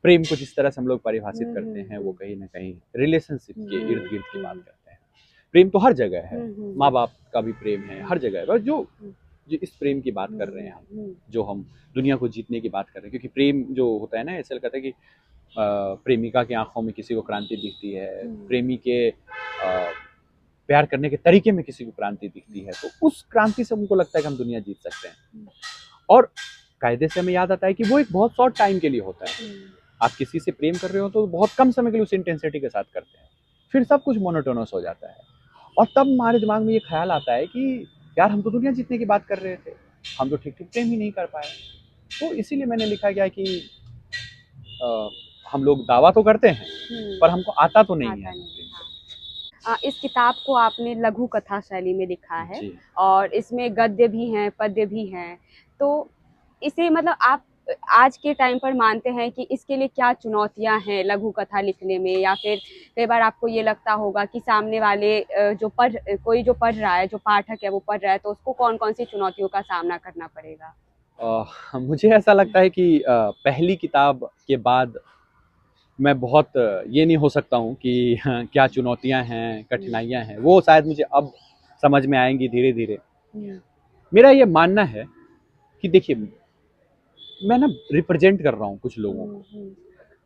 प्रेम को जिस तरह से हम लोग परिभाषित करते हैं वो कहीं ना कहीं रिलेशनशिप के इर्द गिर्द की बात करते हैं। प्रेम तो हर जगह है, माँ बाप का भी प्रेम है, हर जगह है। जो इस प्रेम की बात कर रहे हैं हम, जो हम दुनिया को जीतने की बात कर रहे हैं, क्योंकि प्रेम जो होता है ना, ऐसा लगता है कि प्रेमिका की आंखों में किसी को क्रांति दिखती है, प्रेमी के प्यार करने के तरीके में किसी को क्रांति दिखती है, तो उस क्रांति से उनको लगता है कि हम दुनिया जीत सकते हैं। और कायदे से हमें याद आता है कि वो एक बहुत शॉर्ट टाइम के लिए होता है। आप किसी से प्रेम कर रहे हो तो बहुत कम समय के लिए उस इंटेंसिटी के साथ करते हैं, फिर सब कुछ मोनोटोनस हो जाता है। और तब हमारे दिमाग में ये ख्याल आता है कि यार हम तो दुनिया जीतने की बात कर रहे थे, हम तो ठीक ठीक प्रेम ही नहीं कर पाए। तो इसीलिए मैंने लिखा क्या कि अ, हम लोग दावा तो करते हैं पर हमको आता तो नहीं आता है। नहीं, हाँ। इस किताब को आपने लघु कथा शैली में लिखा है जी। और इसमें गद्य भी हैं, पद्य भी हैं। तो इसे मतलब आप आज के टाइम पर मानते हैं कि इसके लिए क्या चुनौतियां हैं लघु कथा लिखने में, या फिर कई बार आपको ये लगता होगा कि सामने वाले कोई जो पढ़ रहा है, जो पाठक है वो पढ़ रहा है, तो उसको कौन-कौन सी चुनौतियों का सामना करना पड़ेगा? मुझे ऐसा लगता है कि पहली किताब के बाद मैं बहुत ये नहीं हो सकता हूँ कि हाँ, क्या चुनौतियाँ हैं, कठिनाइयाँ हैं, वो शायद मुझे अब समझ में आएंगी धीरे-धीरे। मेरा ये मानना है कि देखिए, मैं ना रिप्रेजेंट कर रहा हूँ कुछ लोगों को,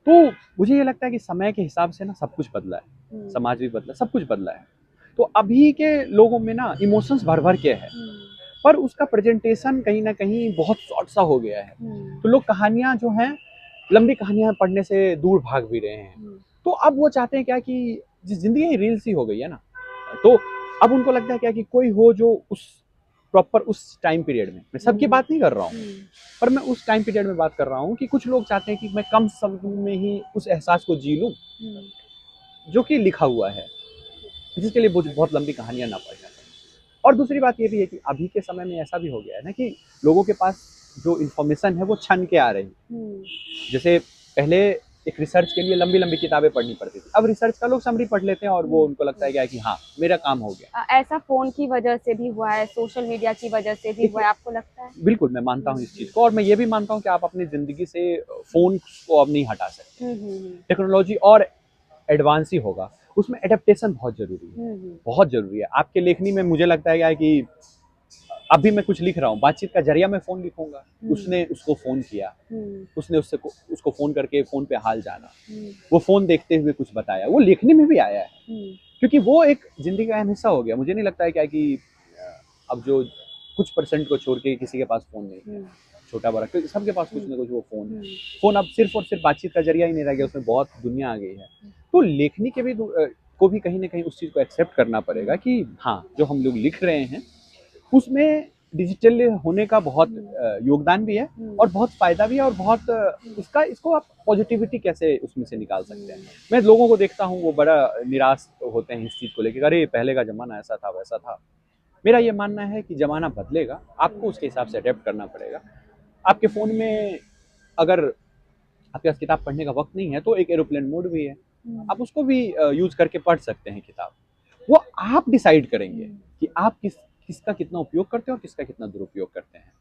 तो मुझे ये लगता है कि समय के हिसाब से ना सब कुछ बदला है, समाज भी बदला, सब कुछ बदला है। तो अभी के लोगों में ना इमोशंस भर-भर के है, पर उसका प्रेजेंटेशन कहीं न कहीं बहुत शॉर्ट सा हो गया है। तो लोग कहानियाँ जो हैं, लंबी कहानियाँ पढ़ने से दूर भाग भी रहे हैं। तो अब वो चाहते हैं क्या कि ज़िंदगी रील सी हो गई है ना, तो अब उनको लगता है क्या कि कोई हो जो उस प्रॉपर उस टाइम पीरियड में, मैं सबकी बात नहीं कर रहा हूँ, पर मैं उस टाइम पीरियड में बात कर रहा हूँ कि कुछ लोग चाहते हैं कि मैं कम समय में ही उस एहसास को जी लूँ, जो कि लिखा हुआ है, जिसके लिए मुझे बहुत लंबी कहानियाँ ना पढ़ना पड़े। और दूसरी बात ये भी है कि अभी के समय में ऐसा भी हो गया है ना कि लोगों के पास जो इन्फॉर्मेशन है वो छन के आ रही है। जैसे पहले एक रिसर्च के लिए लंबी-लंबी किताबें पढ़नी पड़ती थी, अब रिसर्च का लोग समरी पढ़ लेते हैं और वो उनको लगता है क्या कि हाँ, मेरा काम हो गया। ऐसा फ़ोन की वजह से भी हुआ है, सोशल मीडिया की वजह से भी हुआ है, आपको लगता है? बिल्कुल, मैं मानता हूँ इस चीज़ को, और मैं ये भी मानता हूँ कि आप अपनी ज़िंदगी से फ़ोन को अब नहीं हटा सकते। टेक्नोलॉजी और एडवांस ही होगा, उसमें एडेप्टेशन बहुत ज़रूरी है, बहुत ज़रूरी है। आपके लेखनी में मुझे लगता है क्या है कि अभी मैं कुछ लिख रहा हूँ, बातचीत का ज़रिया मैं फ़ोन लिखूँगा, उसने उसको फ़ोन किया, उसने उसको फ़ोन करके फ़ोन पे हाल जाना, वो फ़ोन देखते हुए कुछ बताया, वो लिखने में भी आया है, क्योंकि वो एक ज़िंदगी का अहम हिस्सा हो गया। मुझे नहीं लगता है क्या कि अब जो कुछ परसेंट को छोड़ के किसी के पास फ़ोन नहीं है, छोटा-बड़ा, क्योंकि सबके पास कुछ ना कुछ वो फ़ोन है। फ़ोन अब सिर्फ़ और सिर्फ़ बातचीत का ज़रिया ही नहीं रह गया, उसमें बहुत दुनिया आ गई है। तो लेखनी के भी को भी कहीं न कहीं उस चीज़ को एक्सेप्ट करना पड़ेगा कि हाँ, जो हम लोग लिख रहे हैं, उसमें डिजिटल होने का बहुत योगदान भी है और बहुत फ़ायदा भी है, और बहुत इसको आप पॉजिटिविटी कैसे उसमें से निकाल सकते हैं। मैं लोगों को देखता हूँ, वो बड़ा निराश होते हैं इस चीज़ को लेके, अरे पहले का ज़माना ऐसा था, वैसा था। मेरा ये मानना है कि ज़माना बदलेगा, आपको उसके हिसाब से अडैप्ट करना पड़ेगा। आपके फ़ोन में अगर आपके पास किताब पढ़ने का वक़्त नहीं है, तो एक एरोप्लेन मोड भी है, आप उसको भी यूज़ करके पढ़ सकते हैं किताब। वो आप डिसाइड करेंगे कि आप किसका कितना उपयोग करते हैं और किसका कितना दुरुपयोग करते हैं।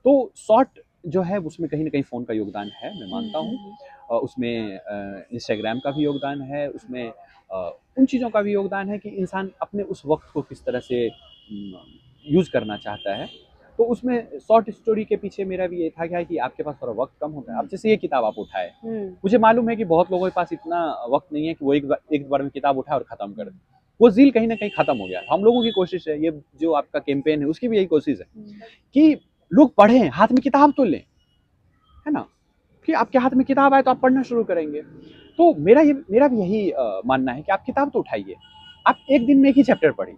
तो शॉर्ट जो है उसमें कहीं न कहीं फ़ोन का योगदान है, मैं मानता हूँ। उसमें इंस्टाग्राम का भी योगदान है, उसमें उन चीज़ों का भी योगदान है कि इंसान अपने उस वक़्त को किस तरह से यूज़ करना चाहता है। तो उसमें शॉर्ट स्टोरी के पीछे मेरा भी ये था क्या है कि आपके पास थोड़ा वक़्त कम होता है। अब जैसे ये किताब आप उठाए, मुझे मालूम है कि बहुत लोगों के पास इतना वक़्त नहीं है कि वो एक बार में किताब उठाए और ख़त्म कर दें। वो ज़ील कहीं न कहीं ख़त्म हो गया है। हम लोगों की कोशिश है, ये जो आपका कैंपेन है उसकी भी यही कोशिश है कि लोग पढ़ें, हाथ में किताब तो लें, है ना? कि आपके हाथ में किताब आए तो आप पढ़ना शुरू करेंगे। तो मेरा भी यही मानना है कि आप किताब तो उठाइए। आप एक दिन में एक ही चैप्टर पढ़िए।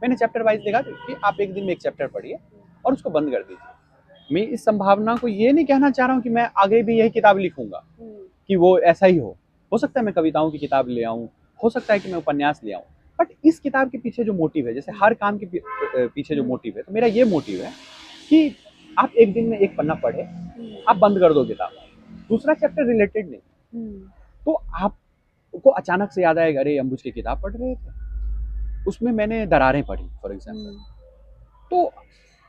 मैंने चैप्टर वाइज़ देखा कि आप एक दिन में एक चैप्टर पढ़िए और उसको बंद कर दीजिए। मैं इस संभावना को ये नहीं कहना चाह रहा हूँ कि मैं आगे भी यही किताब लिखूँगा, कि वो ऐसा ही हो। हो सकता है मैं कविताओं की किताब ले आऊँ, हो सकता है कि मैं उपन्यास ले आऊँ। बट इस किताब के पीछे जो मोटिव है, जैसे हर काम के पीछे जो मोटिव है, तो मेरा ये मोटिव है कि आप एक दिन में एक पन्ना पढ़ें, आप बंद कर दो किताब। दूसरा चैप्टर रिलेटेड नहीं। तो आपको अचानक से याद आएगा, अरे अम्बुज की किताब पढ़ रहे थे, उसमें मैंने दरारें पढ़ी फॉर एग्जाम्पल, तो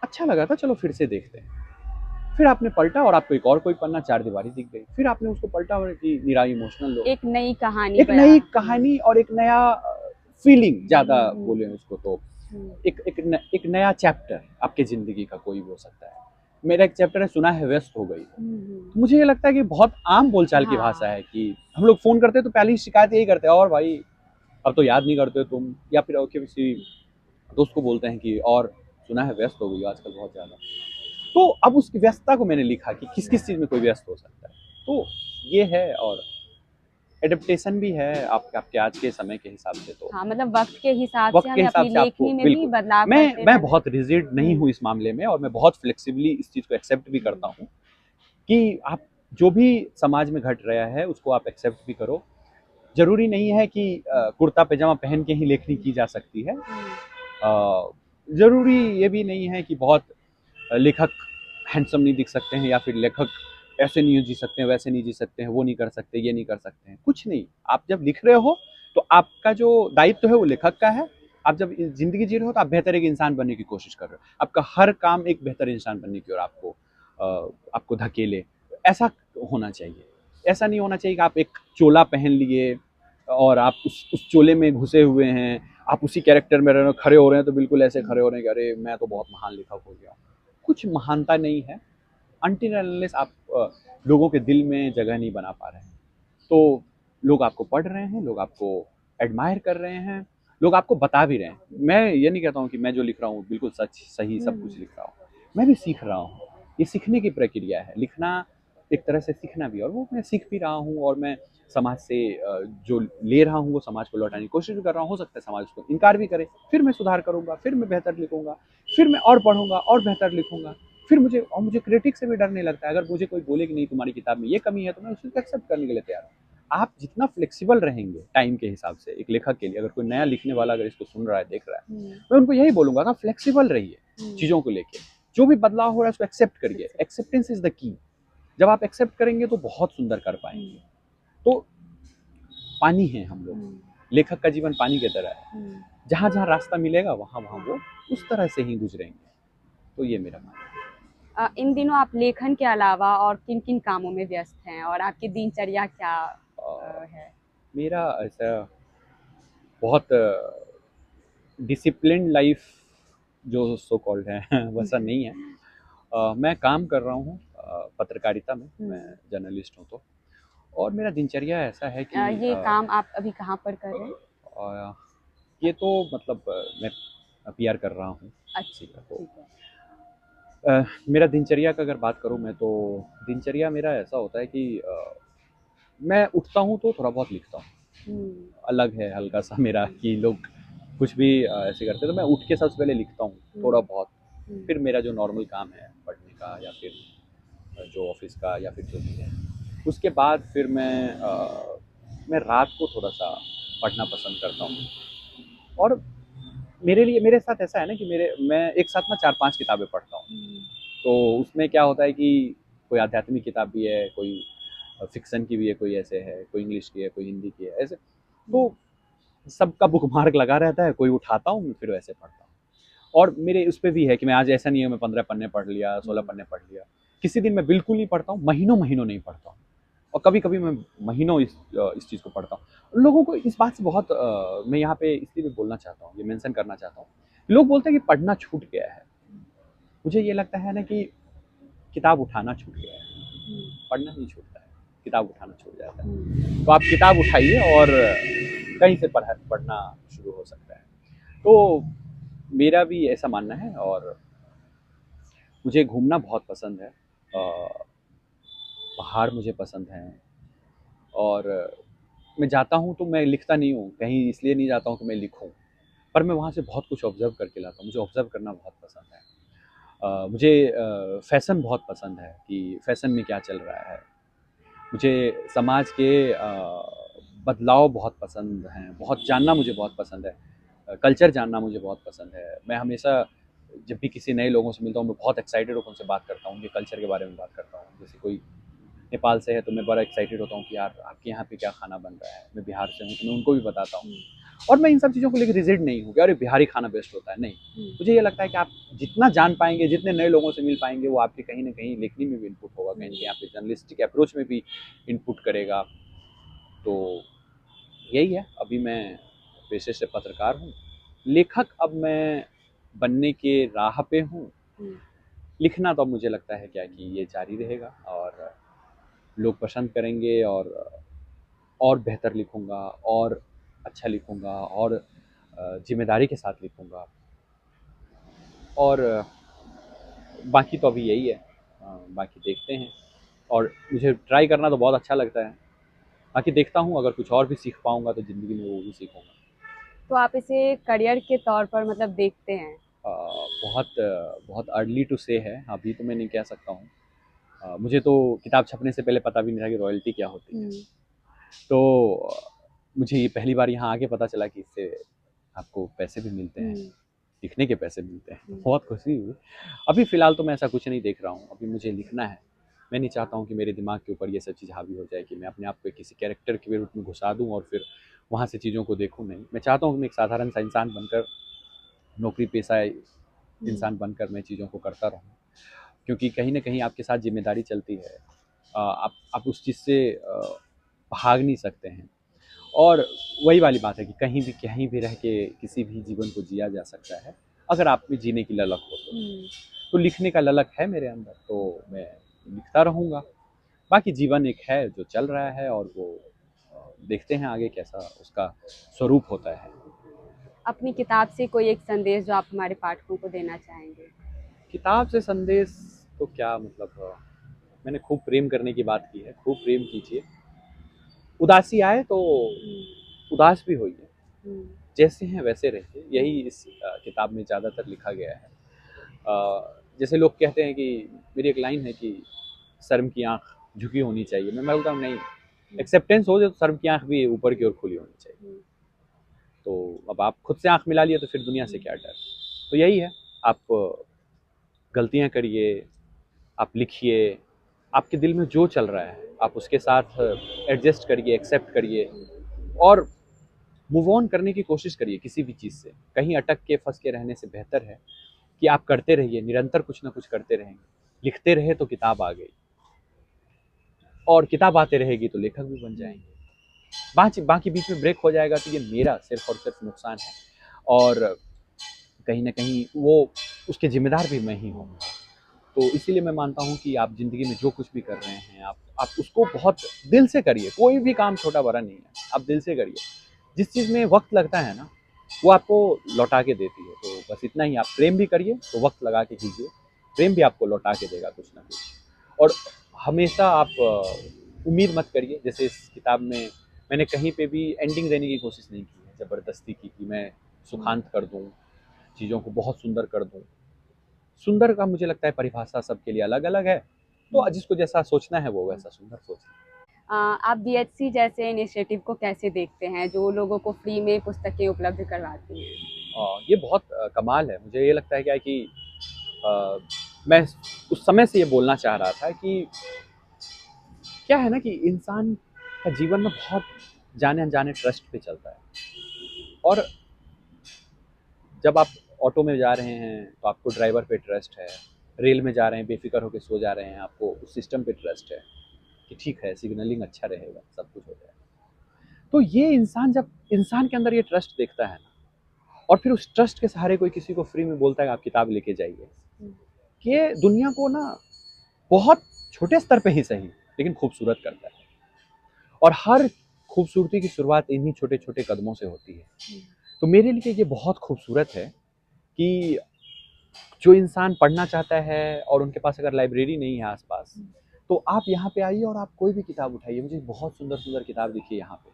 अच्छा लगा था, चलो फिर से देखते हैं। फिर आपने पलटा और आपको एक और कोई पन्ना चार दीवारी दिख गई, फिर आपने उसको पलटा और कि निरा इमोशनल लो, एक नई कहानी, एक नई कहानी और एक नया फीलिंग, ज़्यादा बोले उसको तो एक नया चैप्टर आपके ज़िंदगी का कोई भी हो सकता है। मेरा एक चैप्टर है, सुना है व्यस्त हो गई। तो मुझे ये लगता है कि बहुत आम बोलचाल की भाषा है कि हम लोग फ़ोन करते हैं तो पहली शिकायत यही करते हैं, और भाई अब तो याद नहीं करते तुम, या फिर किसी दोस्त को बोलते हैं कि और सुना है व्यस्त हो गई आजकल बहुत ज़्यादा। तो अब उस व्यस्तता को मैंने लिखा कि किस-किस चीज़ में कोई व्यस्त हो सकता है। तो ये है, और एडेप्टेशन भी है आपके आज के समय के हिसाब से। तो हाँ, मतलब वक्त के हिसाब वक्त से के हमें हिसाब अपनी से आपको लेखनी में भी बिल्कुल, बदलाव करते मैं रहना बहुत रिजिड नहीं हूँ इस मामले में, और मैं बहुत फ्लेक्सिबली इस चीज़ को एक्सेप्ट भी करता हूँ कि आप जो भी समाज में घट रहा है उसको आप एक्सेप्ट भी करो। जरूरी नहीं है कि कुर्ता पैजामा पहन के ही लेखनी की जा सकती है। जरूरी ये भी नहीं है कि बहुत लेखक हैंडसम नहीं दिख सकते हैं, या फिर लेखक ऐसे नहीं जी सकते हैं, वैसे नहीं जी सकते हैं, वो नहीं कर सकते, ये नहीं कर सकते हैं। कुछ नहीं, आप जब लिख रहे हो तो आपका जो दायित्व है वो लेखक का है। आप जब जिंदगी जी रहे हो तो आप बेहतर एक इंसान बनने की कोशिश कर रहे हो। आपका हर काम एक बेहतर इंसान बनने की ओर आपको धकेले। ऐसा होना चाहिए। ऐसा नहीं होना चाहिए कि आप एक चोला पहन लिए और आप उस चोले में घुसे हुए हैं, आप उसी कैरेक्टर में खड़े हो रहे हैं, तो बिल्कुल ऐसे खड़े हो रहे हैं कि अरे मैं तो बहुत महान लेखक हो गया। कुछ महानता नहीं है अनटिल अनलेस आप लोगों के दिल में जगह नहीं बना पा रहे हैं। तो लोग आपको पढ़ रहे हैं, लोग आपको एडमायर कर रहे हैं, लोग आपको बता भी रहे हैं। मैं ये नहीं कहता हूँ कि मैं जो लिख रहा हूँ बिल्कुल सच सही सब कुछ लिख रहा हूँ, मैं भी सीख रहा हूँ। ये सीखने की प्रक्रिया है, लिखना एक तरह से सीखना भी, और वो मैं सीख भी रहा हूँ। और मैं समाज से जो ले रहा हूँ वो समाज को लौटाने की कोशिश भी कर रहा हूँ। हो सकता है समाज उसको इनकार भी करे, फिर मैं सुधार करूँगा, फिर मैं बेहतर लिखूंगा, फिर मैं और पढ़ूंगा और बेहतर लिखूंगा। फिर मुझे क्रिटिक से भी डर नहीं लगता है। अगर मुझे कोई बोले कि नहीं तुम्हारी किताब में ये कमी है, तो मैं उसको एक्सेप्ट करने के लिए तैयार हूँ। आप जितना फ्लेक्सिबल रहेंगे टाइम के हिसाब से, एक लेखक के लिए, अगर कोई नया लिखने वाला अगर इसको सुन रहा है, देख रहा है, मैं उनको यही बोलूंगा कि फ्लेक्सिबल रहिए चीज़ों को लेके। जो भी बदलाव हो रहा है उसको एक्सेप्ट करिए। Acceptance is the key. जब आप एक्सेप्ट करेंगे तो बहुत सुंदर कर पाएंगे। तो पानी है हम लोग, लेखक का जीवन पानी की तरह है। जहाँ जहाँ रास्ता मिलेगा वहाँ वहाँ वो उस तरह से ही गुजरेंगे। तो ये मेरा मानना है। इन दिनों आप लेखन के अलावा और किन किन कामों में व्यस्त हैं और आपकी दिनचर्या क्या है? मेरा ऐसा बहुत डिसिप्लिन लाइफ जो सो कॉल्ड है वैसा नहीं है। मैं काम कर रहा हूँ पत्रकारिता में, मैं जर्नलिस्ट हूँ। तो और मेरा दिनचर्या ऐसा है कि ये काम आप अभी कहाँ पर कर रहे हैं? ये तो मतलब मैं पीआर कर रहा हूँ। अच्छा, तो ठीक है। मेरा दिनचर्या का अगर बात करूँ मैं, तो दिनचर्या मेरा ऐसा होता है कि मैं उठता हूँ तो थोड़ा बहुत लिखता हूँ। अलग है हल्का सा मेरा कि लोग कुछ भी ऐसे करते हैं, तो मैं उठ के सबसे पहले लिखता हूँ थोड़ा बहुत। फिर मेरा जो नॉर्मल काम है पढ़ने का, या फिर जो ऑफिस का, या फिर जो भी है, उसके बाद फिर मैं रात को थोड़ा सा पढ़ना पसंद करता हूँ। और मेरे साथ ऐसा है ना कि मैं एक साथ ना 4-5 किताबें पढ़ता हूँ। तो उसमें क्या होता है कि कोई आध्यात्मिक किताब भी है, कोई फिक्शन की भी है, कोई ऐसे है, कोई इंग्लिश की है, कोई हिंदी की है, ऐसे। तो सबका बुकमार्क लगा रहता है, कोई उठाता हूँ फिर वैसे पढ़ता हूँ। और मेरे उस पर भी है कि मैं आज ऐसा नहीं है मैं 15 पन्ने पढ़ लिया, 16 पन्ने पढ़ लिया। किसी दिन मैं बिल्कुल नहीं पढ़ता हूँ, महीनों महीनों नहीं पढ़ता हूँ। और कभी कभी मैं महीनों इस चीज़ को पढ़ता हूँ। लोगों को इस बात से बहुत मैं यहाँ पे इसलिए भी बोलना चाहता हूँ, ये मेंशन करना चाहता हूँ। लोग बोलते हैं कि पढ़ना छूट गया है। मुझे ये लगता है ना कि किताब उठाना छूट गया है, पढ़ना नहीं छूटता है, किताब उठाना छूट जाता है। तो आप किताब उठाइए और कहीं से पढ़ना शुरू हो सकता है। तो मेरा भी ऐसा मानना है। और मुझे घूमना बहुत पसंद है, पहाड़ मुझे पसंद हैं। और मैं जाता हूँ तो मैं लिखता नहीं हूँ कहीं, इसलिए नहीं जाता हूँ कि मैं लिखूँ, पर मैं वहाँ से बहुत कुछ ऑब्जर्व करके लाता हूँ। मुझे ऑब्जर्व करना बहुत पसंद है। मुझे फैशन बहुत पसंद है कि फैशन में क्या चल रहा है। मुझे समाज के बदलाव बहुत पसंद हैं, बहुत जानना मुझे बहुत पसंद है। कल्चर जानना मुझे बहुत पसंद है। मैं हमेशा जब भी किसी नए लोगों से मिलता हूँ मैं बहुत एक्साइटेड होकर उनसे बात करता हूँ, उनके कल्चर के बारे में बात करता हूँ। जैसे कोई नेपाल से है तो मैं बड़ा एक्साइटेड होता हूँ कि यार आपके यहाँ पे क्या खाना बन रहा है। मैं बिहार से हूँ तो मैं उनको भी बताता हूँ। और मैं इन सब चीज़ों को लेकर रिजिड नहीं हूँ कि अरे बिहारी खाना बेस्ट होता है, नहीं। मुझे ये लगता है कि आप जितना जान पाएंगे, जितने नए लोगों से मिल पाएंगे, वो आपके कहीं ना कहीं लिखने में भी इनपुट होगा, कहीं ना कहीं आपके जर्नलिस्टिक अप्रोच में भी इनपुट करेगा। तो यही है। अभी मैं पेशे से पत्रकार हूँ, लेखक अब मैं बनने के राह पे हूँ। लिखना तो अब मुझे लगता है क्या कि ये जारी रहेगा और लोग पसंद करेंगे। और बेहतर लिखूँगा, और अच्छा लिखूँगा, और जिम्मेदारी के साथ लिखूँगा। और बाकी तो अभी यही है, बाकी देखते हैं। और मुझे ट्राई करना तो बहुत अच्छा लगता है। बाकी देखता हूँ, अगर कुछ और भी सीख पाऊंगा तो ज़िंदगी में वो भी सीखूंगा। तो आप इसे करियर के तौर पर मतलब देखते हैं? बहुत अर्ली टू से है, अभी तो मैं नहीं कह सकता हूँ। मुझे तो किताब छपने से पहले पता भी नहीं था कि रॉयल्टी क्या होती है। तो मुझे ये पहली बार यहाँ आके पता चला कि इससे आपको पैसे भी मिलते हैं, लिखने के पैसे मिलते हैं। तो बहुत खुशी हुई। अभी फ़िलहाल तो मैं ऐसा कुछ नहीं देख रहा हूँ, अभी मुझे लिखना है। मैं नहीं चाहता हूँ कि मेरे दिमाग के ऊपर ये सब चीज़ हावी हो जाए कि मैं अपने आप को किसी कैरेक्टर के रूप में घुसा दूँ और फिर वहाँ से चीज़ों को देखूँ। नहीं, मैं चाहता हूँ कि मैं एक साधारण सा इंसान बनकर, नौकरी पेशा इंसान बनकर मैं चीज़ों को करता रहूँ। क्योंकि कहीं न कहीं आपके साथ ज़िम्मेदारी चलती है। आप उस चीज़ से भाग नहीं सकते हैं। और वही वाली बात है कि कहीं भी रह के किसी भी जीवन को जिया जा सकता है, अगर आप में जीने की ललक हो तो। तो लिखने का ललक है मेरे अंदर, तो मैं लिखता रहूँगा। बाकी जीवन एक है जो चल रहा है और वो देखते हैं आगे कैसा उसका स्वरूप होता है। अपनी किताब से कोई एक संदेश जो आप हमारे पाठकों को देना चाहेंगे? किताब से संदेश तो क्या मतलब, मैंने खूब प्रेम करने की बात की है, खूब प्रेम कीजिए। उदासी आए तो उदास भी होइए, जैसे हैं वैसे रहिए, यही इस किताब में ज़्यादातर लिखा गया है। जैसे लोग कहते हैं कि, मेरी एक लाइन है कि शर्म की आँख झुकी होनी चाहिए। मैं बोलता हूँ नहीं, एक्सेप्टेंस हो जाए तो शर्म की आँख भी ऊपर की ओर खुली होनी चाहिए। तो अब आप खुद से आँख मिला लिए तो फिर दुनिया से क्या डर। तो यही है, आप गलतियाँ करिए, आप लिखिए, आपके दिल में जो चल रहा है आप उसके साथ एडजस्ट करिए, एक्सेप्ट करिए और मूव ऑन करने की कोशिश करिए किसी भी चीज़ से। कहीं अटक के फंस के रहने से बेहतर है कि आप करते रहिए, निरंतर कुछ ना कुछ करते रहेंगे। लिखते रहे तो किताब आ गई, और किताब आते रहेगी तो लेखक भी बन जाएंगे। बाकी बीच में ब्रेक हो जाएगा तो ये मेरा सिर्फ और सिर्फ नुकसान है, और कहीं ना कहीं वो उसके जिम्मेदार भी मैं ही हूँ। तो इसीलिए मैं मानता हूँ कि आप ज़िंदगी में जो कुछ भी कर रहे हैं, आप उसको बहुत दिल से करिए। कोई भी काम छोटा बड़ा नहीं है, आप दिल से करिए। जिस चीज़ में वक्त लगता है ना, वो आपको लौटा के देती है। तो बस इतना ही, आप प्रेम भी करिए तो वक्त लगा के कीजिए, प्रेम भी आपको लौटा के देगा कुछ ना कुछ। और हमेशा आप उम्मीद मत करिए, जैसे इस किताब में मैंने कहीं पे भी एंडिंग देने की कोशिश नहीं की है, ज़बरदस्ती की कि मैं सुखांत कर दूँ, चीज़ों को बहुत सुंदर कर दूँ। सुंदर का मुझे लगता है परिभाषा सबके लिए अलग-अलग है, तो जिसको जैसा सोचना है वो वैसा सुंदर सोचे। आप बीएचसी जैसे इनिशिएटिव को कैसे देखते हैं, जो लोगों को फ्री में पुस्तकें उपलब्ध करवाती हैं? ये बहुत कमाल है। मुझे ये लगता है क्या है कि मैं उस समय से ये बोलना चाह रहा था कि क्या है ना कि इंसान का जीवन में बहुत जाने-अनजाने ट्रस्ट पे चलता है। और जब आप ऑटो में जा रहे हैं तो आपको ड्राइवर पे ट्रस्ट है, रेल में जा रहे हैं बेफ़िक्र होके सो जा रहे हैं, आपको उस सिस्टम पे ट्रस्ट है कि ठीक है सिग्नलिंग अच्छा रहेगा, सब कुछ हो जाएगा। तो ये इंसान, जब इंसान के अंदर ये ट्रस्ट देखता है ना, और फिर उस ट्रस्ट के सहारे कोई किसी को फ्री में बोलता है आप किताब लेके जाइए, कि ये दुनिया को ना बहुत छोटे स्तर पे ही सही लेकिन खूबसूरत करता है। और हर खूबसूरती की शुरुआत इन्हीं छोटे-छोटे कदमों से होती है। तो मेरे लिए ये बहुत खूबसूरत है कि जो इंसान पढ़ना चाहता है और उनके पास अगर लाइब्रेरी नहीं है आस-पास, तो आप यहाँ पे आइए और आप कोई भी किताब उठाइए। मुझे बहुत सुंदर-सुंदर किताब दिखी है यहाँ पे,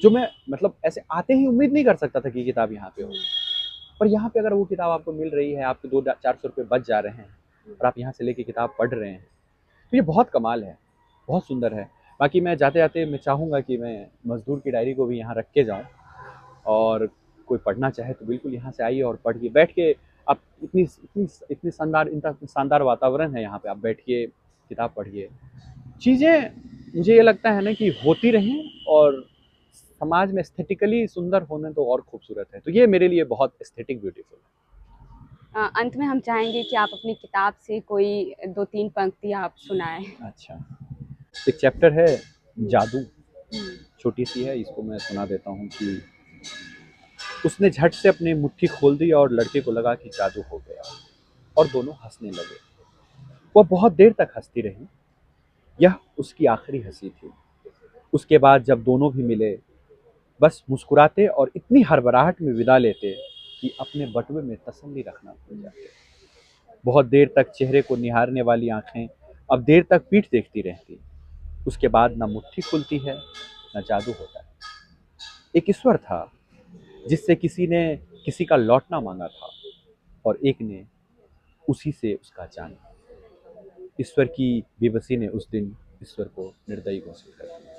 जो मैं मतलब ऐसे आते ही उम्मीद नहीं कर सकता था कि ये किताब यहाँ पे हो। पर यहाँ पे अगर वो किताब आपको मिल रही है, आपके 200-400 रुपए बच जा रहे हैं और आप यहाँ से लेके किताब पढ़ रहे हैं, तो ये बहुत कमाल है, बहुत सुंदर है। बाकी मैं जाते-जाते मैं चाहूँगा कि मैं मज़दूर की डायरी को भी यहाँ रख के जाऊँ, और कोई पढ़ना चाहे तो बिल्कुल यहाँ से आइए और पढ़िए। बैठ के आप इतनी शानदार, इतना शानदार वातावरण है यहाँ पे, आप बैठिए, किताब पढ़िए। चीज़ें मुझे ये लगता है ना कि होती रहें, और समाज में एस्थेटिकली सुंदर होना तो और खूबसूरत है। तो ये मेरे लिए बहुत एस्थेटिक ब्यूटीफुल है। अंत में हम चाहेंगे कि आप अपनी किताब से कोई 2-3 पंक्ति आप सुनाएं। अच्छा, एक चैप्टर है जादू, छोटी सी है, इसको मैं सुना देता हूँ कि उसने झट से अपनी मुट्ठी खोल दी और लड़के को लगा कि जादू हो गया, और दोनों हंसने लगे। वह बहुत देर तक हंसती रही, यह उसकी आखिरी हंसी थी। उसके बाद जब दोनों भी मिले, बस मुस्कुराते और इतनी हड़बड़ाहट में विदा लेते कि अपने बटुए में तसल्ली रखना भूल जाते। बहुत देर तक चेहरे को निहारने वाली आंखें अब देर तक पीठ देखती रहती। उसके बाद ना मुट्ठी खुलती है, ना जादू होता है। एक ईश्वर था जिससे किसी ने किसी का लौटना मांगा था और एक ने उसी से उसका जाना। ईश्वर की बेबसी ने उस दिन ईश्वर को निर्दयी घोषित कर दिया।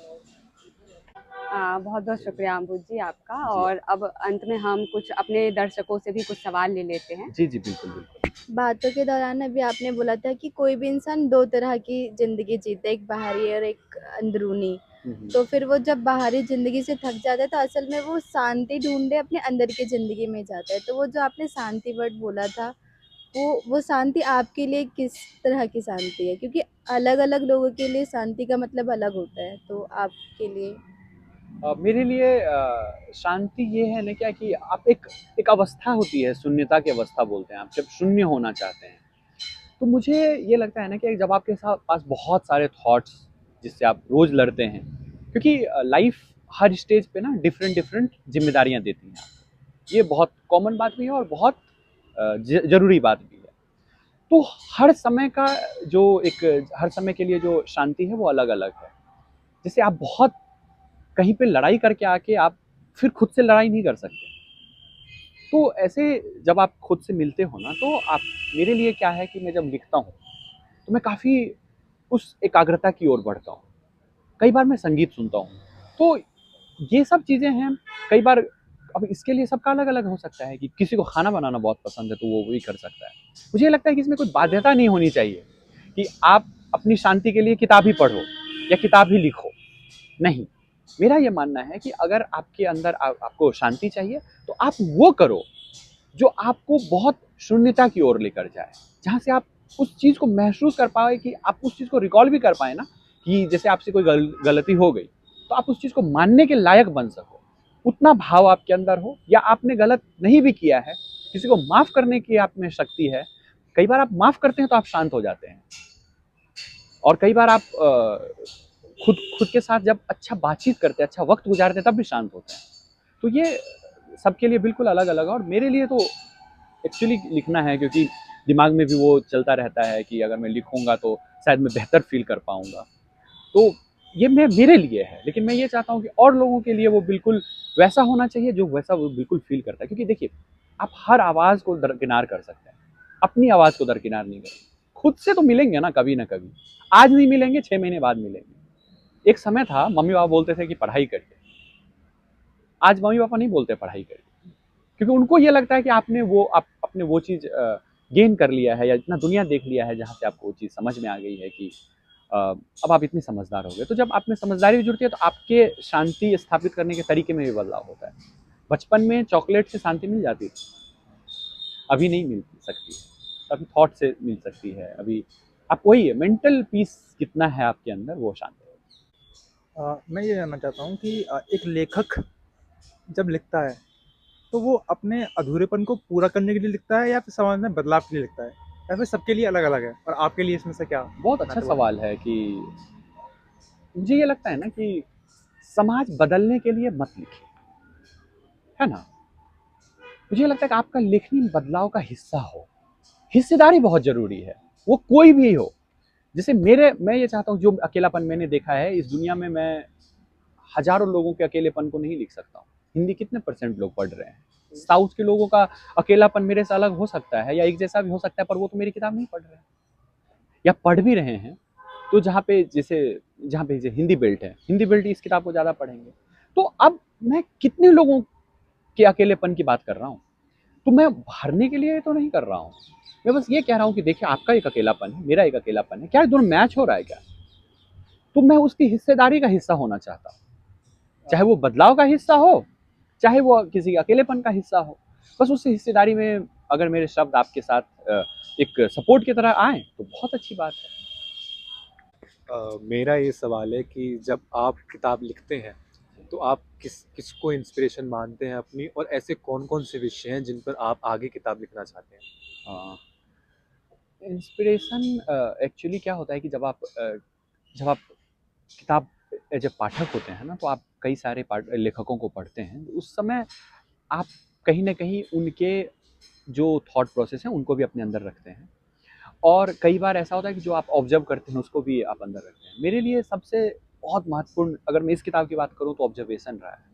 बहुत बहुत शुक्रिया अम्बुज जी आपका। जी और अब अंत में हम कुछ अपने दर्शकों से भी कुछ सवाल ले लेते हैं। जी जी, बिल्कुल बिल्कुल। बातों के दौरान अभी आपने बोला था कि कोई भी इंसान दो तरह की ज़िंदगी जीता है, एक बाहरी और एक अंदरूनी। तो फिर वो जब बाहरी ज़िंदगी से थक जाता है तो असल में वो शांति ढूँढने अपने अंदर की ज़िंदगी में जाता है। तो वो जो आपने शांति वर्ड बोला था, वो शांति आपके लिए किस तरह की शांति है? क्योंकि अलग-अलग लोगों के लिए शांति का मतलब अलग होता है, तो आपके लिए? मेरे लिए शांति ये है ना क्या कि आप एक अवस्था होती है, शून्यता की अवस्था बोलते हैं, आप जब शून्य होना चाहते हैं। तो मुझे ये लगता है ना कि जब आपके साथ पास बहुत सारे थॉट्स जिससे आप रोज़ लड़ते हैं, क्योंकि लाइफ हर स्टेज पे ना डिफरेंट डिफरेंट जिम्मेदारियाँ देती हैं आपको। ये बहुत कॉमन बात भी है और बहुत ज़रूरी बात भी है। तो हर समय का जो एक हर समय के लिए जो शांति है वो अलग-अलग है। जैसे आप बहुत कहीं पे लड़ाई करके आके आप फिर खुद से लड़ाई नहीं कर सकते। तो ऐसे जब आप खुद से मिलते हो ना तो आप मेरे लिए क्या है कि मैं जब लिखता हूँ तो मैं काफ़ी उस एकाग्रता की ओर बढ़ता हूँ। कई बार मैं संगीत सुनता हूँ। तो ये सब चीज़ें हैं। कई बार अब इसके लिए सबका अलग-अलग हो सकता है कि किसी को खाना बनाना बहुत पसंद है तो वो वही कर सकता है। मुझे लगता है कि इसमें कोई बाध्यता नहीं होनी चाहिए कि आप अपनी शांति के लिए किताब ही पढ़ो या किताब ही लिखो। नहीं, मेरा ये मानना है कि अगर आपके अंदर आपको शांति चाहिए तो आप वो करो जो आपको बहुत शून्यता की ओर लेकर जाए, जहाँ से आप उस चीज़ को महसूस कर पाए कि आप उस चीज़ को रिकॉल भी कर पाए ना कि जैसे आपसे कोई गलती हो गई तो आप उस चीज़ को मानने के लायक बन सको। उतना भाव आपके अंदर हो, या आपने गलत नहीं भी किया है, किसी को माफ़ करने की आप में शक्ति है। कई बार आप माफ़ करते हैं तो आप शांत हो जाते हैं। और कई बार आप खुद खुद के साथ जब अच्छा बातचीत करते हैं, अच्छा वक्त गुजारते हैं तब भी शांत होते हैं। तो ये सबके लिए बिल्कुल अलग-अलग है और मेरे लिए तो एक्चुअली लिखना है, क्योंकि दिमाग में भी वो चलता रहता है कि अगर मैं लिखूँगा तो शायद मैं बेहतर फ़ील कर पाऊँगा। तो ये मेरे लिए है, लेकिन मैं ये चाहता हूँ कि और लोगों के लिए वो बिल्कुल वैसा होना चाहिए जो वैसा वो बिल्कुल फ़ील करता है। क्योंकि देखिए, आप हर आवाज़ को दरकिनार कर सकते हैं, अपनी आवाज़ को दरकिनार नहीं करेंगे। खुद से तो मिलेंगे ना कभी न कभी। आज नहीं मिलेंगे, 6 महीने बाद मिलेंगे। एक समय था मम्मी-पापा बोलते थे कि पढ़ाई करिए। आज मम्मी-पापा नहीं बोलते पढ़ाई करिए, क्योंकि उनको ये लगता है कि आपने वो चीज़ गेन कर लिया है या इतना दुनिया देख लिया है जहाँ से आपको वो चीज़ समझ में आ गई है कि अब आप इतने समझदार हो गए। तो जब आप में समझदारी जुड़ती है तो आपके शांति स्थापित करने के तरीके में भी बदलाव होता है। बचपन में चॉकलेट से शांति मिल जाती थी, अभी नहीं मिल सकती है। अभी थॉट से मिल सकती है। अभी आप वही है, मेंटल पीस कितना है आपके अंदर वो शांत है। मैं ये जानना चाहता हूँ कि एक लेखक जब लिखता है तो वो अपने अधूरेपन को पूरा करने के लिए लिखता है या फिर समाज में बदलाव के लिए लिखता है, या फिर सबके लिए अलग अलग है, और आपके लिए इसमें से क्या बहुत अच्छा महत्व है? सवाल है कि मुझे ये लगता है ना कि समाज बदलने के लिए मत लिखिए, है ना? मुझे लगता है कि आपका लेखनी बदलाव का हिस्सा हो। हिस्सेदारी बहुत ज़रूरी है, वो कोई भी हो। जैसे मैं ये चाहता हूँ, जो अकेलापन मैंने देखा है इस दुनिया में, मैं हज़ारों लोगों के अकेलेपन को नहीं लिख सकता हूँ। हिंदी कितने परसेंट लोग पढ़ रहे हैं? साउथ के लोगों का अकेलापन मेरे से अलग हो सकता है या एक जैसा भी हो सकता है, पर वो तो मेरी किताब नहीं पढ़ रहे हैं। या पढ़ भी रहे हैं तो जहाँ पे जैसे हिंदी बेल्ट है, हिंदी बेल्ट इस किताब को ज़्यादा पढ़ेंगे। तो अब मैं कितने लोगों के अकेलेपन की बात कर रहा हूँ, तो मैं भरने के लिए तो नहीं कर रहा हूँ। मैं बस ये कह रहा हूँ कि देखिए, आपका एक अकेलापन है, मेरा एक अकेलापन है, क्या ये दोनों मैच हो रहा है क्या? तो मैं उसकी हिस्सेदारी का हिस्सा होना चाहता हूँ, चाहे वो बदलाव का हिस्सा हो, चाहे वो किसी अकेलेपन का हिस्सा हो। बस उस हिस्सेदारी में अगर मेरे शब्द आपके साथ एक सपोर्ट की तरह आए तो बहुत अच्छी बात है। मेरा ये सवाल है कि जब आप किताब लिखते हैं तो आप किसको इंस्पिरेशन मानते हैं अपनी, और ऐसे कौन-कौन से विषय हैं जिन पर आप आगे किताब लिखना चाहते हैं? इंस्पिरेशन एक्चुअली क्या होता है कि जब आप किताब जब पाठक होते हैं ना, तो आप कई सारे लेखकों को पढ़ते हैं। उस समय आप कहीं न कहीं उनके जो थॉट प्रोसेस हैं उनको भी अपने अंदर रखते हैं। और कई बार ऐसा होता है कि जो आप ऑब्जर्व करते हैं उसको भी आप अंदर रखते हैं। मेरे लिए सबसे बहुत महत्वपूर्ण, अगर मैं इस किताब की बात करूँ, तो ऑब्जर्वेशन रहा है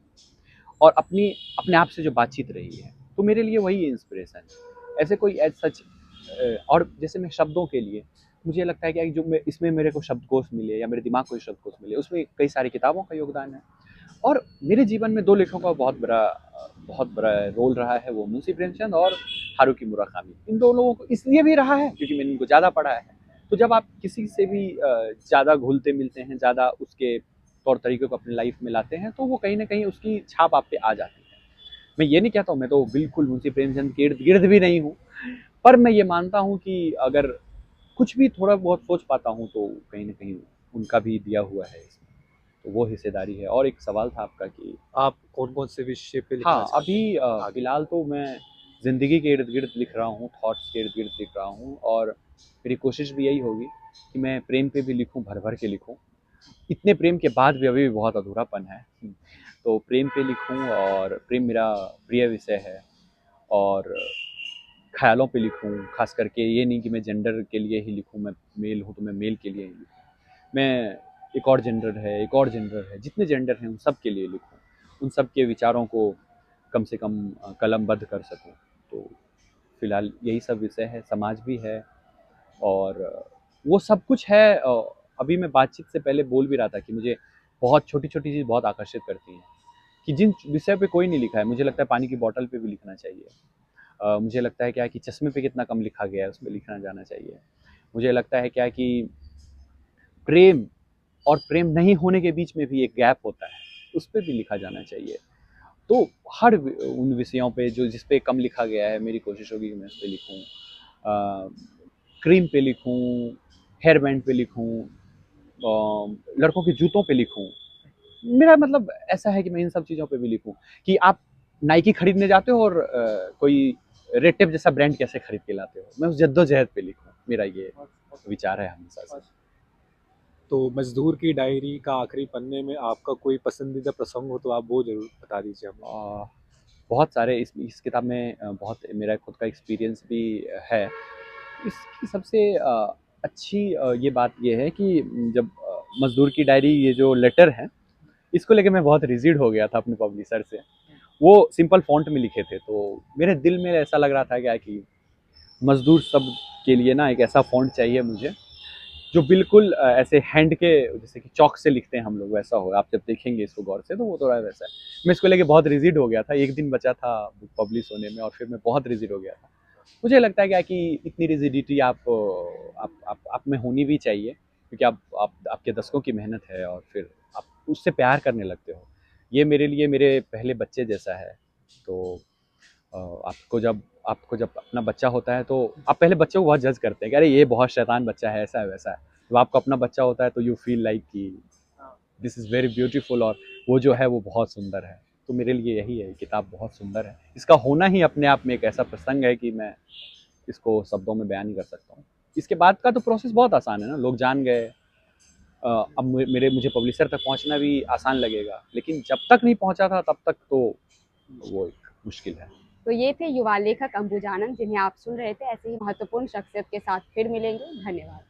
और अपने आप से जो बातचीत रही है, तो मेरे लिए वही इंस्पिरेशन है। ऐसे कोई एज सच और जैसे मैं शब्दों के लिए, मुझे लगता है कि जो मैं इसमें मेरे को शब्दकोश मिले या मेरे दिमाग को शब्दकोश मिले, उसमें कई सारी किताबों का योगदान है। और मेरे जीवन में 2 लेखकों का बहुत बड़ा रोल रहा है, वो मुंशी प्रेमचंद और हारुकी मुराकामी। इन 2 लोगों को इसलिए भी रहा है क्योंकि मैंने इनको ज़्यादा पढ़ा है। तो जब आप किसी से भी ज़्यादा घुलते-मिलते हैं, ज़्यादा उसके तौर तरीकों को अपनी लाइफ में लाते हैं, तो वो कहीं न कहीं उसकी छाप आप पे आ जाती है। मैं ये नहीं कहता हूँ, मैं तो बिल्कुल मुंशी प्रेमचंद के इर्द-गिर्द भी नहीं हूँ, पर मैं ये मानता हूँ कि अगर कुछ भी थोड़ा बहुत सोच पाता हूँ, तो कहीं न कहीं उनका भी दिया हुआ है इसमें, तो वो हिस्सेदारी है। और एक सवाल था आपका कि आप कौन-कौन से विषय पे लिखना हाँ, चाहते हैं? अभी फ़िलहाल तो मैं ज़िंदगी के इर्द-गिर्द लिख रहा हूँ, थॉट्स के इर्द-गिर्द लिख रहा हूँ और मेरी कोशिश भी यही होगी कि मैं प्रेम पे भी लिखूँ, भर-भर के लिखूँ। इतने प्रेम के बाद भी अभी भी बहुत अधूरापन है। तो प्रेम पे लिखूँ और प्रेम मेरा प्रिय विषय है और ख़्यालों पे लिखूँ, ख़ास करके ये नहीं कि मैं जेंडर के लिए ही लिखूँ, मैं मेल हूँ तो मैं मेल के लिए ही लिखूँ। मैं एक और जेंडर है, जितने जेंडर हैं उन सब के लिए लिखूँ, उन सब के विचारों को कम से कम कलमबद्ध कर सकूँ। तो फ़िलहाल यही सब विषय है, समाज भी है और वो सब कुछ है। अभी मैं बातचीत से पहले बोल भी रहा था कि मुझे बहुत छोटी-छोटी चीज़ बहुत आकर्षित करती हैं, कि जिन विषय पे कोई नहीं लिखा है, मुझे लगता है पानी की बॉटल पे भी लिखना चाहिए। मुझे लगता है क्या कि चश्मे पे कितना कम लिखा गया है, उस पे लिखना जाना चाहिए। मुझे लगता है क्या कि प्रेम और प्रेम नहीं होने के बीच में भी एक गैप होता है, उस पे भी लिखा जाना चाहिए। तो उन विषयों पे जो जिस पे कम लिखा गया है, मेरी कोशिश होगी कि मैं उस पे लिखूँ। क्रीम पे लिखूँ, हेयर बैंड पे लिखूँ, लड़कों के जूतों पे लिखूँ। मेरा मतलब ऐसा है कि मैं इन सब चीज़ों पे भी लिखूँ कि आप नाइकी खरीदने जाते हो और कोई रेड टेप जैसा ब्रांड कैसे खरीद के लाते हो, मैं उस जद्दोजहद पे लिखूँ। मेरा ये विचार है हमेशा से। तो मज़दूर की डायरी का आखिरी पन्ने में आपका कोई पसंदीदा प्रसंग हो तो आप वो ज़रूर बता दीजिए हमें। बहुत सारे इस किताब में बहुत मेरा खुद का एक्सपीरियंस भी है। इसकी सबसे अच्छी ये बात ये है कि जब मज़दूर की डायरी ये जो लेटर है, इसको लेके मैं बहुत रिजिड हो गया था अपने पब्लिशर से। वो सिंपल फ़ॉन्ट में लिखे थे, तो मेरे दिल में ऐसा लग रहा था क्या कि मज़दूर शब्द के लिए ना एक ऐसा फ़ॉन्ट चाहिए मुझे, जो बिल्कुल ऐसे हैंड के जैसे कि चॉक से लिखते हैं हम लोग, वैसा हो। आप जब देखेंगे इसको गौर से तो वो थोड़ा वैसा है। मैं इसको लेके बहुत रिजिड हो गया था, 1 दिन बचा था बुक पब्लिश होने में और फिर मैं बहुत रिजिड हो गया था। मुझे लगता है क्या कि इतनी रिजिडिटी आप में होनी भी चाहिए, क्योंकि आपके दशकों की मेहनत है और फिर आप उससे प्यार करने लगते हो। ये मेरे लिए मेरे पहले बच्चे जैसा है। तो आपको जब अपना बच्चा होता है तो आप पहले बच्चे को बहुत जज करते हैं कि अरे ये बहुत शैतान बच्चा है, ऐसा है वैसा है। जब आपको अपना बच्चा होता है तो यू फील लाइक कि दिस इज़ वेरी ब्यूटीफुल और वो जो है वो बहुत सुंदर है। तो मेरे लिए यही है, किताब बहुत सुंदर है। इसका होना ही अपने आप में एक ऐसा प्रसंग है कि मैं इसको शब्दों में बयान नहीं कर सकता हूँ। इसके बाद का तो प्रोसेस बहुत आसान है ना, लोग जान गए। अब मुझे पब्लिशर तक पहुँचना भी आसान लगेगा, लेकिन जब तक नहीं पहुँचा था तब तक तो वो एक मुश्किल है। तो ये थे युवा लेखक अंबुजानंद, जिन्हें आप सुन रहे थे। ऐसे ही महत्वपूर्ण शख्सियत के साथ फिर मिलेंगे। धन्यवाद।